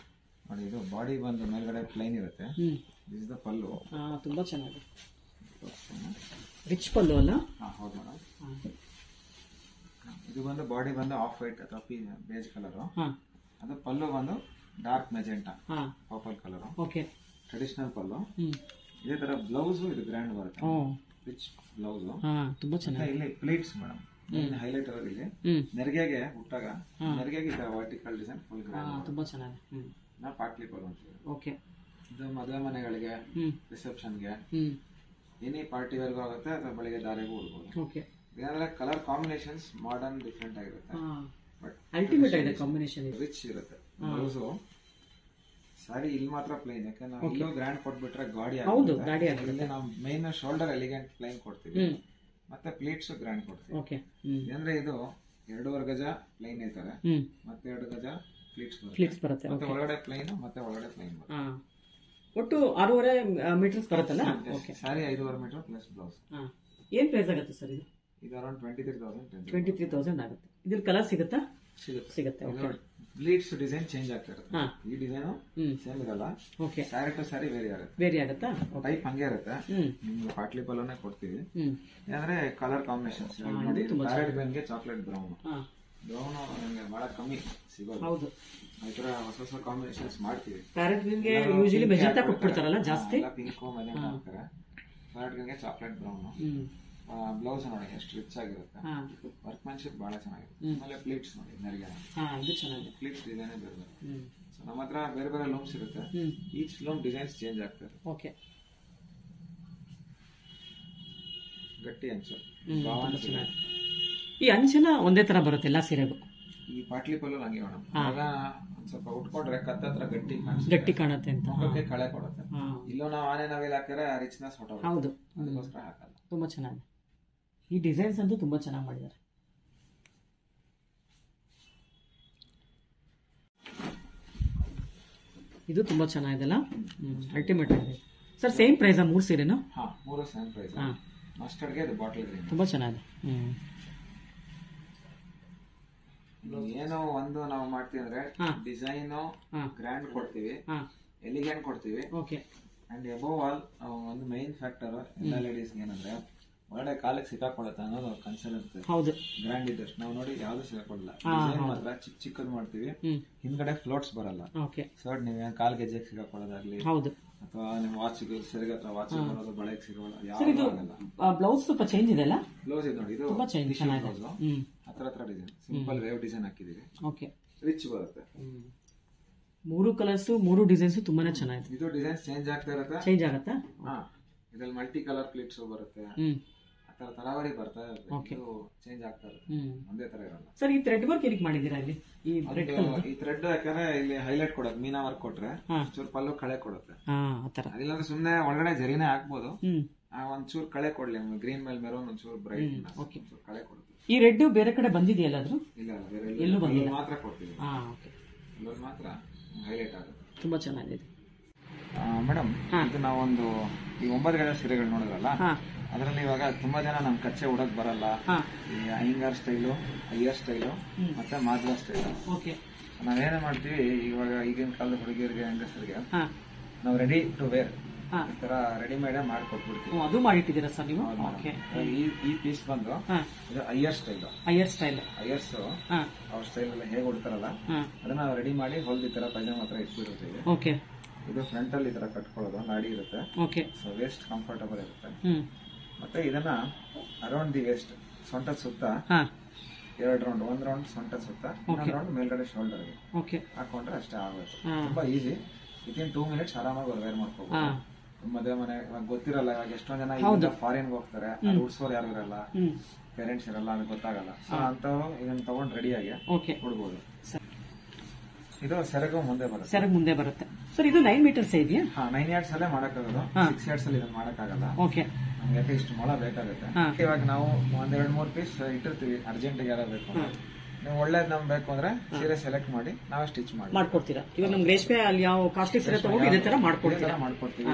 ನೋಡಿ, ಇದು ಬಾಡಿ ಬಂದು ಮೇಲ್ಗಡೆ ಪ್ಲೈನ್ ಇರುತ್ತೆ. ದಿಸ್ ಇಸ್ ದ ಪಲ್ಲು. ತುಂಬಾ ಚೆನ್ನಾಗಿದೆ. ರಿಚ್ ಪಲ್ಲು ಅಲ್ಲ? ಹೌದು ಮೇಡಮ್. ಇದು ಬಂದು ಬಾಡಿ ಬಂದು ಆಫ್ ವೈಟ್ ಅಥವಾ ಬೇಜ್ ಕಲರ್. ಅದು ಪಲ್ಲು ಬಂದು dark magenta purple colour. Traditional pallu. ಇದೇ ತರ ಬ್ಲೌಸ್ ಇದು ಗ್ರ್ಯಾಂಡ್ ಬರುತ್ತೆ, ರಿಚ್ ಬ್ಲೌಸ್. ತುಂಬಾ ಚೆನ್ನಾಗಿ. ಇಲ್ಲಿ ಪ್ಲೇಟ್ಸ್ ಮೇಡಮ್ ಹೈಲೈಟ್ ಆಗೋದು ಇಲ್ಲಿ ನೆರಿಗೆಗೆ ಹುಟ್ಟಾಗ ನೆರಿಗೆಗೆ ವರ್ಟಿಕಲ್ ಡಿಸೈನ್ ಫುಲ್ ಗ್ರ್ಯಾಂಡ್, ತುಂಬಾ ಚೆನ್ನಾಗಿ. ಪಾಟ್ಲಿ ಪಲ್ಲು ಅಂತ. ಇದು ಮದುವೆ ಮನೆಗಳಿಗೆ, ರಿಸೆಪ್ಷನ್ಗೆ, ಎನಿ ಪಾರ್ಟಿ ವರ್ಗೂ ಆಗುತ್ತೆ ಅಥವಾ ಬೆಳಿಗ್ಗೆ ದಾರಿಗೂ ಉಡ್ಬೋದು. ಏನಂದ್ರೆ ಕಲರ್ ಕಾಂಬಿನೇಷನ್ಸ್ ಮಾಡರ್ನ್ ಡಿಫ್ರೆಂಟ್ ಆಗಿರುತ್ತೆ, ಬಟ್ ಅಲ್ಟಿಮೇಟ್ ಆಗಿದೆ ಕಾಂಬಿನೇಷನ್. ರಿಚ್ ಇರುತ್ತೆ ಬ್ಲೌಸ್. ಸಾರಿ ಇಲ್ಲಿ ಮಾತ್ರ ಪ್ಲೈನ್, ಯಾಕಂದ್ರೆ ನಾವು ಇಲ್ಲೂ ಗ್ರ್ಯಾಂಡ್ ಕೊಟ್ಬಿಟ್ರೆ ಗಾಡಿ ಆಗುತ್ತೆ. ನಾವು ಮೇನ್ ಶೋಲ್ಡರ್ ಎಲಿಗೆಂಟ್ ಪ್ಲೈನ್ ಕೊಡ್ತೀವಿ, ಮತ್ತೆ ಪ್ಲೇಟ್ಸ್ ಗ್ರ್ಯಾಂಡ್ ಕೊಡ್ತೀವಿ. ಅಂದ್ರೆ ಇದು 2.5 ಗಜ ಪ್ಲೈನ್ ಇರ್ತಾರೆ, ಮತ್ತೆ 2 ಗಜ ಪ್ಲೇಟ್ಸ್ ಬರುತ್ತೆ, ಮತ್ತೆ ಒಳಗಡೆ ಪ್ಲೈನ್, ಮತ್ತೆ ಒಳಗಡೆ ಪ್ಲೈನ್ ಬರುತ್ತೆ. ಒಟ್ಟು 6.5 ಮೀಟರ್ಸ್ ಬರುತ್ತಲ್ಲ ಸಾರಿ. 5.5 ಮೀಟರ್ ಪ್ಲಸ್ ಬ್ಲೌಸ್. ಏನ್ ಪ್ರೈಸ್ ಆಗುತ್ತೆ ಸರ್ ಇದು? ಇದು ಅರೌಂಡ್ 23,000 ಆಗುತ್ತೆ. ಇದ್ರಲ್ಲಿ ಕಲರ್ ಸಿಗುತ್ತಾ? ಸಿಗುತ್ತೆ. ಪ್ಲೇಟ್ಸ್ ಡಿಸೈನ್ ಚೇಂಜ್ ಆಗ್ತಾ ಇರುತ್ತೆ. ಈ ಡಿಸೈನ್ ಸೇಮ್ ಇರಲ್ಲ, ಸ್ಯಾರಿ ಟು ಸ್ಯಾರಿ ವೇರಿ ಆಗುತ್ತಾ? ಟೈಪ್ ಹಂಗೆ ಇರುತ್ತೆ. ನಿಮ್ಗೆ ಪಾಟ್ಲಿ ಪಲ್ಲೋನೇ ಕೊಡ್ತೀವಿ. ಅಂದ್ರೆ ಕಲರ್ ಕಾಂಬಿನೇಷನ್ಸ್ ನೋಡಿ, ಪ್ಯಾರೆಟ್ ಗ್ರೀನ್ಗೆ ಚಾಕ್ಲೇಟ್ ಬ್ರೌನ್ ನಮ್ಗೆ ಬಹಳ ಕಮ್ಮಿ ಸಿಗೋದು. ಹೌದು, ಈ ತರ ಹೊಸ ಕಾಂಬಿನೇಷನ್ಸ್ ಮಾಡ್ತೀವಿ. ಪ್ಯಾರೆಟ್ ಗ್ರೀನ್ಗೆ ಯೂಶುವಲಿ ಮೆಜೆಂಟಾ ಕೊಟ್ಬಿಡ್ತಾರಲ್ಲ ಜಾಸ್ತಿ, ಪಿಂಕು ಮೆಜೆಂಟಾ ಹಾಕ್ತಾರೆ. ಪ್ಯಾರೆಟ್ ಗ್ರೀನ್ಗೆ ಚಾಕ್ಲೇಟ್ ಬ್ರೌನ್. ಬ್ಲೌಸ್ ನೋಡಿ ಎಷ್ಟು ರಿಚ್ ಆಗಿರುತ್ತೆ, ವರ್ಕ್ಮ್ಯಾನ್ಶಿಪ್ ಬಹಳ ಚೆನ್ನಾಗಿರುತ್ತೆ. ಆಮೇಲೆ ಪ್ಲೇಟ್ಸ್ ನೋಡಿ ನೆರಿಗೆ, ಪ್ಲೇಟ್ಸ್ ಡಿಸೈನ್ ಬೇರೆ ಬೇರೆ. ಸೊ ನಮ್ಮ ಹತ್ರ ಬೇರೆ ಬೇರೆ ಲೂಮ್ಸ್ ಇರುತ್ತೆ, ಈಚ್ ಲೂಮ್ ಡಿಸೈನ್ಸ್ ಚೇಂಜ್ ಆಗ್ತದೆ. ಗಟ್ಟಿ ಅಂಚು, ಈ ಅಂಚನ ಒಂದೇ ತರ ಬರುತ್ತೆ ಎಲ್ಲ ಸೀರೆಗೂ. ಈ ಪಾಟ್ಲಿ ಪಲ್ಲು ಹಂಗೆ ಮೇಡಮ್, ಆಗ ಒಂದ್ ಸ್ವಲ್ಪ ಉಟ್ಕೊಂಡ್ರೆ ಕತ್ತತ್ರ ಗಟ್ಟಿ ಕಾಣುತ್ತೆ ಅಂತ ಕಳೆ ಕೊಡುತ್ತೆ. ಇಲ್ಲೂ ನಾವು ಆನೆ ನಾವೆಲ್ಲ ಹಾಕಿದ್ರೆ ರಿಚ್ನೆಸ್ ಹೊಟ್ಟೋಗುತ್ತೆ. ಹೌದು, ಅದಕ್ಕೋಸ್ಕರ ಹಾಕಲ್ಲ. ತುಂಬಾ ಚೆನ್ನಾಗಿ. ಈ ಡಿಸೈನ್ಸ್ ಅಂತೂ ತುಂಬಾ ಚೆನ್ನಾಗಿ ಮಾಡಿದ್ದಾರೆ. ಇದು ತುಂಬಾ ಚೆನ್ನಾಗಿದೆಲ್ಲ, ಅಲ್ಟಿಮೇಟ್ ಆಗಿದೆ. ಸರ್ ಸೇಮ್ ಪ್ರೈಸ್ 3 ಸೀರೆನು? 3 ಸೇಮ್ ಪ್ರೈಸ್. ಮಸ್ಟರ್ಡ್ಗೆ ಇದು ಬಾಟಲ್ ಗ್ರೀನ್ ತುಂಬಾ ಚೆನ್ನಾಗಿದೆ. ಏನೋ ಒಂದು ನಾವು ಮಾಡ್ತೀವಿ ಅಂದ್ರೆ ಡಿಸೈನ್ ಗ್ರ್ಯಾಂಡ್ ಕೊಡ್ತೀವಿ, ಎಲಿಗೆಂಟ್ ಕೊಡ್ತೀವಿ. ಅಂಡ್ ಅಬೋವ್ ಆಲ್ ಒಂದು ಮೈನ್ ಫ್ಯಾಕ್ಟರ್ ಎಲ್ಲ ಲೇಡೀಸ್ಗೆ ಏನಂದ್ರೆ ಒಳ್ಳೆ ಕಾಲಕ್ಕೆ ಸಿಕ್ಕಾಕೊಳ್ಳುತ್ತೆ ಅನ್ನೋದು ಕನ್ಸರ್ನ್ ಇರುತ್ತೆ. ಹೌದು, ಗ್ರ್ಯಾಂಡ್ ಇದ್ದಷ್ಟು ನಾವು ನೋಡಿ ಯಾವ್ದು ಸಿಕ್ಕಾಕೊಳ್ಳಲ್ಲ. ಡಿಸೈನ್ ಮಾತ್ರ ಚಿಕ್ಕದ್ ಮಾಡ್ತೀವಿ, ಹಿಂದ್ಗಡೆ ಫ್ಲೋಟ್ಸ್ ಬರಲ್ಲ. ಸರ್ಟ್ ನೀವ್ ಕಾಲ್ ಗೆಜ್ಜೆಗೆ ಸಿಕ್ಕಾಕೊಳ್ಳೋದಾಗ್ಲಿ, ಅಥವಾ ನಿಮ್ ವಾಚ್ ಸೆರಗ ಹತ್ರ ವಾಚ್ ಬರೋದು, ಬಳೆಗೆ ಸಿಗೋಲ್ಲ, ಯಾವ್ದು ಆಗಲ್ಲ. ಬ್ಲೌಸ್ ಸ್ವಲ್ಪ ಚೇಂಜ್ ಇದೆ ಅಲ್ಲ? ಬ್ಲೌಸ್ ಇದು ನೋಡಿ, ಇದು ಹತ್ರ ಡಿಸೈನ್, ಸಿಂಪಲ್ ವೇವ್ ಡಿಸೈನ್ ಹಾಕಿದೀವಿ, ರಿಚ್ ಬರುತ್ತೆ. 3 ಕಲರ್ಸ್ 3 ಡಿಸೈನ್ಸ್ ತುಂಬಾನೇ ಚೆನ್ನಾಗಿದೆ. ಇದು ಡಿಸೈನ್ಸ್ ಚೇಂಜ್ ಆಗ್ತಾ ಇರುತ್ತೆ. ಚೇಂಜ್ ಆಗುತ್ತಾ? ಇದ್ರಲ್ಲಿ ಮಲ್ಟಿ ಕಲರ್ ಪ್ಲೇಟ್ಸ್ ಬರುತ್ತೆ, ಆಗ್ತಾರೆ, ತರಾವರಿ ಬರ್ತಾ Okay. ಇರುತ್ತೆ, ಚೇಂಜ್ ಆಗ್ತಾ ಇರುತ್ತೆ, ಒಂದೇ ತರ ಇರಲ್ಲ. ಸರ್ ಈ ಥ್ರೆಡ್ ವರ್ಕ್ ಏನಕ್ಕೆ ಮಾಡಿದ್ದೀರಾ ಇಲ್ಲಿ? ಈ ರೆಡ್ ಈ ಥ್ರೆಡ್ ಯಾಕಂದ್ರೆ ಇಲ್ಲಿ ಹೈಲೈಟ್ ಕೊಡೋದು, ಮೀನಾ ವರ್ಕ್ ಕೊಟ್ರೆ ಚೂರು ಪಲ್ಲು ಕಳೆ ಕೊಡುತ್ತೆ. ಆತರ ಅದಿಲ್ಲಾಂದ್ರೆ ಸುಮ್ನೆ ಒಳಗಡೆ ಜರಿನೇ ಹಾಕ್ಬೋದು, ಒಂಚೂರು ಕಳೆ ಕೊಡ್ಲಿ, ಗ್ರೀನ್ ಮೇಲೆ ಮೆರೂನ್ ಒಂಚೂರು ಬ್ರೈಟ್ ಕಳೆ ಕೊಡುತ್ತೆ. ಈ ರೆಡ್ ಬೇರೆ ಕಡೆ ಬಂದಿದೆಯಲ್ಲಾದ್ರೂ? ಇಲ್ಲ ಬೇರೆ ಎಲ್ಲೂ ಬಂದಿಲ್ಲ, ಮಾತ್ರ ಕೊಡ್ತೀವಿ, ಇಲ್ಲೊಂದು ಮಾತ್ರ ಹೈಲೈಟ್ ಆಗುತ್ತೆ. ತುಂಬಾ ಚೆನ್ನಾಗಿದೆ ಮೇಡಮ್. ಇದು ನಾವೊಂದು ಈ 9 ಗೆಳೆ ಸೀರೆಗಳು ನೋಡಿದ್ರಲ್ಲ, ಅದರಲ್ಲಿ ಇವಾಗ ತುಂಬಾ ಜನ ನಮ್ ಕಚ್ಚೆ ಉಡಕ್ ಬರಲ್ಲ, ಈ ಅಯ್ಯಂಗಾರ್ ಸ್ಟೈಲು, ಅಯ್ಯರ್ ಸ್ಟೈಲು ಮತ್ತೆ ಮಾಧ್ವ ಸ್ಟೈಲು. ನಾವೇನೇ ಮಾಡ್ತೀವಿ ಇವಾಗ ಈಗಿನ ಕಾಲದ ಹುಡುಗಿಯರಿಗೆ ಹೆಂಗಸರಿಗೆ ನಾವು ರೆಡಿ ಟು ವೇರ್ ಈ ತರ ರೆಡಿಮೇಡ್ ಮಾಡ್ಕೊಟ್ಬಿಡ್ತೀವಿ. ಅದು ಮಾಡಿಟ್ಟಿದ್ದೀರಾ ಸರ್ ನೀವು? ಈ ಪೀಸ್ ಬಂದು ಇದು ಅಯ್ಯರ್ ಸ್ಟೈಲ್. ಅಯ್ಯರ್ಸ್ ಅವ್ರ ಸ್ಟೈಲ್ ಎಲ್ಲ ಹೇಗೆ ಉಡ್ತಾರಲ್ಲ ಅದನ್ನ ನಾವು ರೆಡಿ ಮಾಡಿ ಹೊಲ್ದಿ ತರ ಪೈಜಾಮ ಹತ್ರ ಇಟ್ಬಿಟ್ಟಿರ್ತೀವಿ. ಇದು ಫ್ರಂಟ್ ಅಲ್ಲಿ ಈ ತರ ಕಟ್ಕೊಳ್ಳೋದು, ನಾಡಿ ಇರುತ್ತೆ, ಸೊ ವೇಸ್ಟ್ ಕಂಫರ್ಟಬಲ್ ಇರುತ್ತೆ. ಮತ್ತೆ ಇದನ್ನ ಅರೌಂಡ್ ದಿ ವೇಸ್ಟ್, ಸೊಂಟದ ಸುತ್ತ 2 ರೌಂಡ್, 1 ರೌಂಡ್ ಸೊಂಟದ ಸುತ್ತ, 1 ರೌಂಡ್ ಮೇಲ್ಗಡೆ ಶೋಲ್ಡರ್ ಹಾಕೊಂಡ್ರೆ ಅಷ್ಟೇ ಆಗುತ್ತೆ. ತುಂಬಾ ಈಸಿ, ವಿತಿನ್ 2 ಮಿನಿಟ್ಸ್ ಆರಾಮಾಗಿ ವೇರ್ ಮಾಡ್ಕೋಬಹುದು. ಮದುವೆ ಮನೆ ಗೊತ್ತಿರಲ್ಲ, ಇವಾಗ ಎಷ್ಟೊಂದ್ ಜನ ಫಾರಿನ್ ಹೋಗ್ತಾರೆ, ಉಡ್ಸೋರು ಯಾರು ಇರಲ್ಲ, ಪೇರೆಂಟ್ಸ್ ಇರಲ್ಲ, ಅದು ಗೊತ್ತಾಗಲ್ಲ. ಸೊ ಅಂತವ್ರು ಇದನ್ನ ತಗೊಂಡ್ ರೆಡಿಯಾಗಿ ಉಡ್ಬೋದು. ಇದು ಸೆರಗು ಮುಂದೆ ಬರುತ್ತೆ. ಸರ್ ಇದು 9 ಮೀಟರ್ಸ್ ಇದೆಯಾ? 9 yards ಅಲ್ಲೇ ಮಾಡಕ್ಕಾಗೋದು, 6 yards ಅಲ್ಲಿ ಇದನ್ನ ಮಾಡಕ್ಕಾಗಲ್ಲ. ನಮ್ಗೆ ಇಷ್ಟು ಮೊಳ ಬೇಕಾಗುತ್ತೆ. ಇವಾಗ ನಾವು 1-2-3 ಪೀಸ್ ಇಟ್ಟಿರ್ತೀವಿ, ಅರ್ಜೆಂಟ್ ಯಾರ ಬೇಕು, ನೀವು ಒಳ್ಳೇದ್ ನಮ್ಗೆ ಬೇಕು ಅಂದ್ರೆ ಸೀರೆ ಸೆಲೆಕ್ಟ್ ಮಾಡಿ ನಾವೇ ಸ್ಟಿಚ್ ಮಾಡ್ಕೊಡ್ತೀರಾ. ಇವಾಗ ನಮ್ ರೇಷ್ಮೆ ಅಲ್ಲಿ ಯಾವ ಕಾಸ್ಟ್ಲಿ ಸೀರೆ ತಗೊಂಡು ಇದೇ ತರ ಮಾಡ್ಕೊಡ್ತೀವಿ.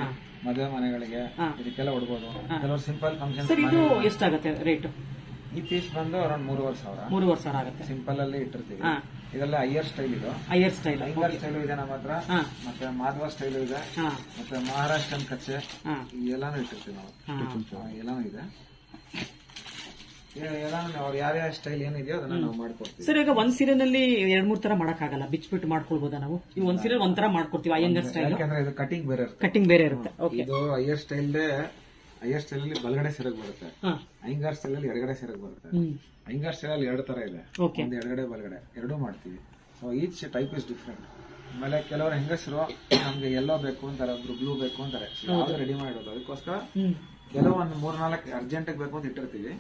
ಮದುವೆ ಮನೆಗಳಿಗೆ ಇದಕ್ಕೆಲ್ಲ ಉಡ್ಬೋದು. ಕೆಲವರು ಸಿಂಪಲ್ ಫಂಕ್ಷನ್. ಇದು ಎಷ್ಟಾಗುತ್ತೆ ರೇಟ್? ಈ ಪೀಸ್ ಬಂದು ಅರೌಂಡ್ 3,500 ಆಗುತ್ತೆ. ಸಿಂಪಲ್ ಅಲ್ಲಿ ಇಟ್ಟಿರ್ತೀವಿ. ಇದೆಲ್ಲ ಅಯ್ಯರ್ ಸ್ಟೈಲ್, ಅಯ್ಯರ್ ಸ್ಟೈಲ್ ಇದೆ ನಮ್ಮ ಹತ್ರ, ಮತ್ತೆ ಮಾಧ್ವ ಸ್ಟೈಲ್ ಇದೆ, ಮತ್ತೆ ಮಹಾರಾಷ್ಟ್ರನ್ ಕಚ್ಚೆ, ಎಲ್ಲಾನು ಇಟ್ಟಿರ್ತೀವಿ ನಾವು. ಎಲ್ಲಾನು ಇದೆ, ಅವ್ರು ಯಾರ್ಯಾವ ಸ್ಟೈಲ್ ಏನಿದೆಯೋ ಅದನ್ನ ನಾವು ಮಾಡ್ಕೊಡ್ತೀವಿ. ಸರ್ ಈಗ ಒಂದ್ ಸೀರೆನಲ್ಲಿ 2-3 ತರ ಮಾಡಕ್ಕಾಗಲ್ಲ, ಬಿಚ್ಬಿಟ್ಟು ಮಾಡ್ಕೊಳ್ಬೋದಾ ನಾವು? ಈ ಒಂದ್ ಸೀರೆ ಒಂಥರ ಮಾಡ್ಕೊಡ್ತೀವಿ ಅಯ್ಯಂಗಾರ್ ಸ್ಟೈಲ್, ಯಾಕಂದ್ರೆ ಇದು ಕಟಿಂಗ್ ಬೇರೆ ಇರುತ್ತೆ. ಇದು ಅಯ್ಯರ್ ಸ್ಟೈಲ್ ಅಲ್ಲಿ ಬಲಗಡೆ ಸೆರಗ್ ಬರುತ್ತೆ, ಅಯ್ಯಂಗಾರ್ ಸ್ಟೈಲ್ ಅಲ್ಲಿ ಎಡಗಡೆ ಸೆರಗ್ ಬರುತ್ತೆ. ಅಯ್ಯಂಗಾರ್ ಸ್ಟೈಲ್ ಅಲ್ಲಿ 2 ತರ ಇದೆ, ಒಂದು ಎಡಗಡೆ ಬಲಗಡೆ ಎರಡೂ ಮಾಡ್ತೀವಿ. So each type is different. ಆಮೇಲೆ ಕೆಲವರು ಹೆಂಗಸರು ನಮ್ಗೆ ಎಲ್ಲೋ ಬೇಕು ಅಂತಾರೆ, ಒಬ್ರು ಬ್ಲೂ ಬೇಕು ಅಂತಾರೆ, ಯಾವ್ದು ರೆಡಿ ಮಾಡಿರೋದು. ಅದಕ್ಕೋಸ್ಕರ ಕೆಲವು ಒಂದು 3-4 ಅರ್ಜೆಂಟ್ ಬೇಕು ಅಂತ ಇಟ್ಟಿರ್ತೀವಿ.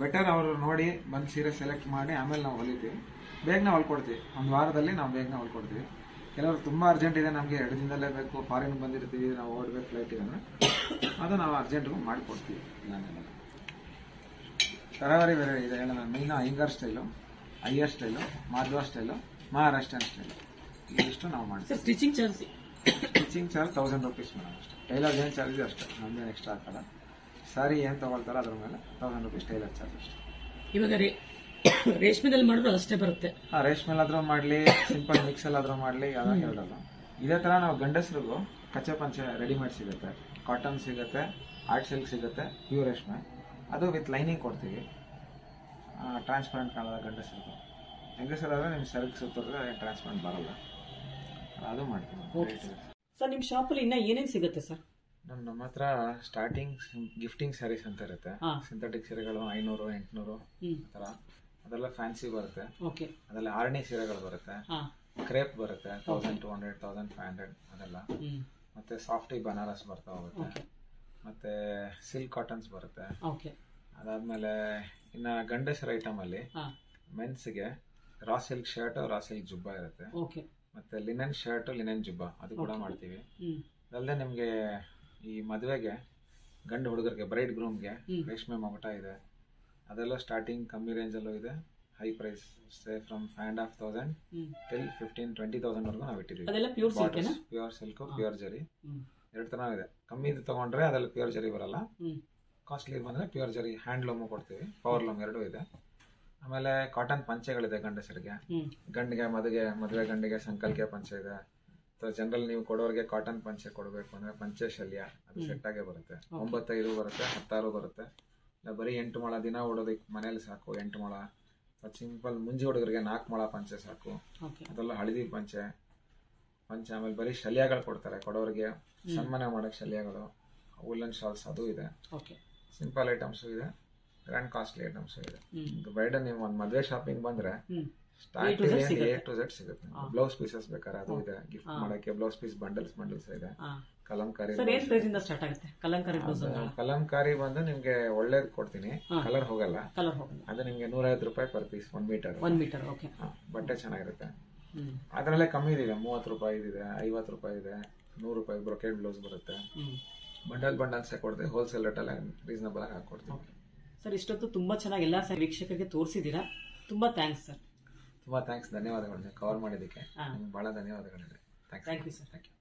ಬೆಟರ್ ಅವರು ನೋಡಿ ಬಂದ್ ಸೀರೆ ಸೆಲೆಕ್ಟ್ ಮಾಡಿ ಆಮೇಲೆ ನಾವು ಹೊಲಿತೀವಿ, ಬೇಗನೆ ಹೊಲ್ಕೊಡ್ತೀವಿ. ಒಂದು ವಾರದಲ್ಲಿ ನಾವು ಬೇಗನೆ ಹೊಲ್ಕೊಡ್ತೀವಿ. ಕೆಲವರು ತುಂಬಾ ಅರ್ಜೆಂಟ್ ಇದೆ, ನಮ್ಗೆ 2 ದಿನದಲ್ಲೇ ಬೇಕು, ಫಾರಿನ್ ಬಂದಿರ್ತೀವಿ, ನಾವು ಓಡ್ಬೇಕು ಫ್ಲೈಟ್ ಇದೆ ಅಂದ್ರೆ ಅದು ನಾವು ಅರ್ಜೆಂಟ್ ಮಾಡಿಕೊಡ್ತೀವಿ. ತರಾವರಿ ಬೇರೆ ಇದೆ ಹೇಳೋಣ. Main Iyengar style, Iyer style, Madhva style, Maharashtrian style, ಇಷ್ಟು ನಾವು ಮಾಡ್ತೀವಿ. ಸ್ಟಿಚಿಂಗ್ ಚಾರ್ಜ್ 1000 rupees ಮೇಡಮ್ ಅಷ್ಟೇ. ಟೈಲರ್ ಏನ್ ಚಾರ್ಜ್ ಇದೆ ಅಷ್ಟೇ, ನಮ್ದೇನು ಎಕ್ಸ್ಟ್ರಾ ಹಾಕಲ್ಲ. ಸಾರಿ ಏನ್ ತಗೊಳ್ತಾರೋ ಅದ್ರ ಮೇಲೆ 1000 rupees ಟೈಲರ್ ಚಾರ್ಜ್ ಅಷ್ಟೇ. ಇವಾಗ ರೇಷ್ಮೆದಲ್ಲಿ ಮಾಡಿದ್ರು ಅಷ್ಟೇ ಬರುತ್ತೆ. ರೇಷ್ಮೆಲ್ಲಾದ್ರೂ ಮಾಡ್ಲಿ, ಸಿಂಪಲ್ ಮಿಕ್ಸ್ ಅಲ್ಲಾದ್ರೂ ಮಾಡ್ಲಿ, ಯಾವ್ದಾಗ ಹೇಳಲ್ಲ. ಇದೇ ತರ ನಾವು ಗಂಡಸರಿಗೂ ಕಚ್ಚೆ ಪಂಚೆ ರೆಡಿಮೇಡ್ ಸಿಗುತ್ತೆ, ಕಾಟನ್ ಸಿಗುತ್ತೆ, ಆರ್ಟ್ ಸಿಲ್ಕ್ ಸಿಗುತ್ತೆ, ಪ್ಯೂರ್ ರೇಷ್ಮೆ, ಅದು ವಿತ್ ಲೈನಿಂಗ್ ಕೊಡ್ತೀವಿ. ಟ್ರಾನ್ಸ್ಪರೆಂಟ್ ಕಾಣೋದ ಗಂಡಸರಿಗೂ. ಹೆಂಗಸರಾದ್ರೆ ನಿಮ್ ಸೆರಗ್ ಸುತ್ತಿದ್ರೆ ಟ್ರಾನ್ಸ್ಪರೆಂಟ್ ಬರಲ್ಲ, ಅದು ಮಾಡ್ತೀವಿ. ಸರ್ ನಿಮ್ ಶಾಪಲ್ಲಿ ಇನ್ನ ಏನೇನು ಸಿಗುತ್ತೆ ಸರ್? ನಮ್ಮ ಹತ್ರ ಸ್ಟಾರ್ಟಿಂಗ್ ಗಿಫ್ಟಿಂಗ್ ಸ್ಯಾರೀಸ್ ಅಂತ ಇರುತ್ತೆ. ಸಿಂಥೆಟಿಕ್ ಸೀರೆಗಳು 500-800 ತರ, ಅದೆಲ್ಲ ಫ್ಯಾನ್ಸಿ ಬರುತ್ತೆ. ಅದೆಲ್ಲ ಆರ್ಣಿ ಸೀರೆಗಳು ಬರುತ್ತೆ, ಕ್ರೇಪ್ ಬರುತ್ತೆ 1200-1500 ಅದೆಲ್ಲ. ಮತ್ತೆ ಸಾಫ್ಟಿ ಬನಾರಸ್ ಬರ್ತಾ ಹೋಗುತ್ತೆ, ಮತ್ತೆ ಸಿಲ್ಕ್ ಕಾಟನ್ಸ್ ಬರುತ್ತೆ. ಅದಾದ್ಮೇಲೆ ಇನ್ನ ಗಂಡಸರ ಐಟಮ್ ಅಲ್ಲಿ ಮೆನ್ಸ್ಗೆ raw silk shirt, raw silk ಜುಬ್ಬಾ ಇರುತ್ತೆ. ಮತ್ತೆ ಲಿನನ್ ಶರ್ಟ್, ಲಿನನ್ ಜುಬ್ಬಾ ಅದು ಕೂಡ ಮಾಡ್ತೀವಿ. ಅದಲ್ಲದೆ ನಿಮ್ಗೆ ಈ ಮದುವೆಗೆ ಗಂಡು ಹುಡುಗರಿಗೆ ಬ್ರೈಡ್ ಗ್ರೂಮ್ಗೆ ರೇಷ್ಮೆ ಮಗುಟ ಇದೆ. ಅದೆಲ್ಲ ಸ್ಟಾರ್ಟಿಂಗ್ ಕಮ್ಮಿ ರೇಂಜ್ ಅಲ್ಲೂ ಇದೆ, ಹೈ ಪ್ರೈಸ್ ಫ್ರಮ್ 5,500 till 15,000-20,000 ವರೆಗೂ ನಾವು ಇಟ್ಟಿದ್ದೀವಿ. ಪ್ಯೂರ್ ಸಿಲ್ಕ್, ಪ್ಯೂರ್ ಜರಿ 2 ತರ ಇದೆ. ಕಮ್ಮಿ ತಗೊಂಡ್ರೆ ಅದೆಲ್ಲ ಪ್ಯೂರ್ ಜರಿ ಬರಲ್ಲ, ಕಾಸ್ಟ್ಲಿ ಬಂದ್ರೆ ಪ್ಯೂರ್ ಜರಿ ಹ್ಯಾಂಡ್ಲೂಮ್ ಕೊಡ್ತೀವಿ, ಪವರ್ ಲೂಮ್ 2 ಇದೆ. ಆಮೇಲೆ ಕಾಟನ್ ಪಂಚೆಗಳಿದೆ ಗಂಡಸರಿಗೆ, ಗಂಡಿಗೆ ಮದುವೆ ಗಂಡಿಗೆ ಸಂಕಲ್ಕೆ ಪಂಚೆ ಇದೆ. ಜನರಲ್ ನೀವು ಕೊಡೋರಿಗೆ ಕಾಟನ್ ಪಂಚೆ ಕೊಡಬೇಕು ಅಂದ್ರೆ ಪಂಚೆ ಶಲ್ಯ ಅದು ಸೆಟ್ ಆಗೇ ಬರುತ್ತೆ. 9-5 ಬರುತ್ತೆ, 16 ಬರುತ್ತೆ. ಬರೀ 8 ಮೊಳ ದಿನ ಉಡೋದಕ್ಕೆ ಮನೇಲಿ ಸಾಕು 8 ಮೊಳ. ಸಿಂಪಲ್ ಮುಂಜಿ ಹುಡುಗರಿಗೆ 4 ಮೊಳ ಪಂಚೆ ಸಾಕು. ಅದೆಲ್ಲ ಹಳದಿ ಪಂಚೆ. ಆಮೇಲೆ ಬರೀ ಶಲ್ಯಗಳು ಕೊಡ್ತಾರೆ ಕೊಡೋರಿಗೆ, ಸನ್ಮಾನ ಮಾಡಕ್ ಶಲ್ಯಗಳು, ವೂಲನ್ ಶಾಲ್ಸ್ ಅದು ಇದೆ. ಸಿಂಪಲ್ ಐಟಮ್ಸ್ ಇದೆ, ಗ್ರ್ಯಾಂಡ್ ಕಾಸ್ಟ್ಲಿ ಐಟಮ್ಸ್ ಇದೆ. ಬ್ರೈಡ್ ನೀವು ಒಂದ್ ಮದುವೆ ಶಾಪಿಂಗ್ ಬಂದ್ರೆ A to Z ಸಿಗುತ್ತೆ. ಬ್ಲೌಸ್ ಪೀಸಸ್ ಬೇಕಾದ್ರೆ ಅದು ಇದೆ, ಗಿಫ್ಟ್ ಮಾಡಕ್ಕೆ ಬ್ಲೌಸ್ ಪೀಸ್ ಬಂಡಲ್ಸ್ ಇದೆ, ಕಲಂಕಾರಿ ಸರ್ ಏನ್ ಪ್ರೈಸ್ ಇಂದ ಸ್ಟಾರ್ಟ್ ಆಗುತ್ತೆ ಕಲಂಕಾರಿ ಬ್ಲೌಸ್ ಕಲಂಕಾರಿ ಬಂದು ನಿಮ್ಗೆ ಒಳ್ಳೇದು ಕೊಡ್ತೀನಿ, ಕಲರ್ ಹೋಗಲ್ಲ. ಕಲರ್ ಹೋಗಲ್ಲ. ಅದು ನಿಮ್ಗೆ 150 ರೂಪಾಯಿ per piece 1 metre. 1 metre. Okay. ಬಟ್ಟೆ ಚೆನ್ನಾಗಿರುತ್ತೆ. ಅದ್ರಲ್ಲೇ ಕಮ್ಮಿ ಇದೆ, 30 ರೂಪಾಯಿ ಇದೆ, 50 ರೂಪಾಯಿ ಇದೆ, 100 ರೂಪಾಯಿ ಬ್ರೊಕೆಡ್ ಬ್ಲೌಸ್ ಬರುತ್ತೆ. ಬಂಡಲ್ಸ್ ಕೊಡ್ತೀವಿ, ಹೋಲ್ಸೇಲ್ ರೇಟಲ್ಲಿ ರೀಸನಬಲ್ ಆಗಿ ಹಾಕೊಡ್ತೀವಿ. ಸರ್ ಇಷ್ಟೊತ್ತು ತುಂಬಾ ಚೆನ್ನಾಗಿ ಎಲ್ಲಾ ವೀಕ್ಷಕರಿಗೆ ತೋರಿಸಿದೀರಾ, ತುಂಬಾ ಥ್ಯಾಂಕ್ಸ್ ಸರ್. ತುಂಬಾ ಥ್ಯಾಂಕ್ಸ್, ಧನ್ಯವಾದಗಳು ಕವರ್ ಮಾಡಿದ್ದಕ್ಕೆ. ಬಹಳ ಧನ್ಯವಾದಗಳಿದೆ. Thank you sir. Thank you.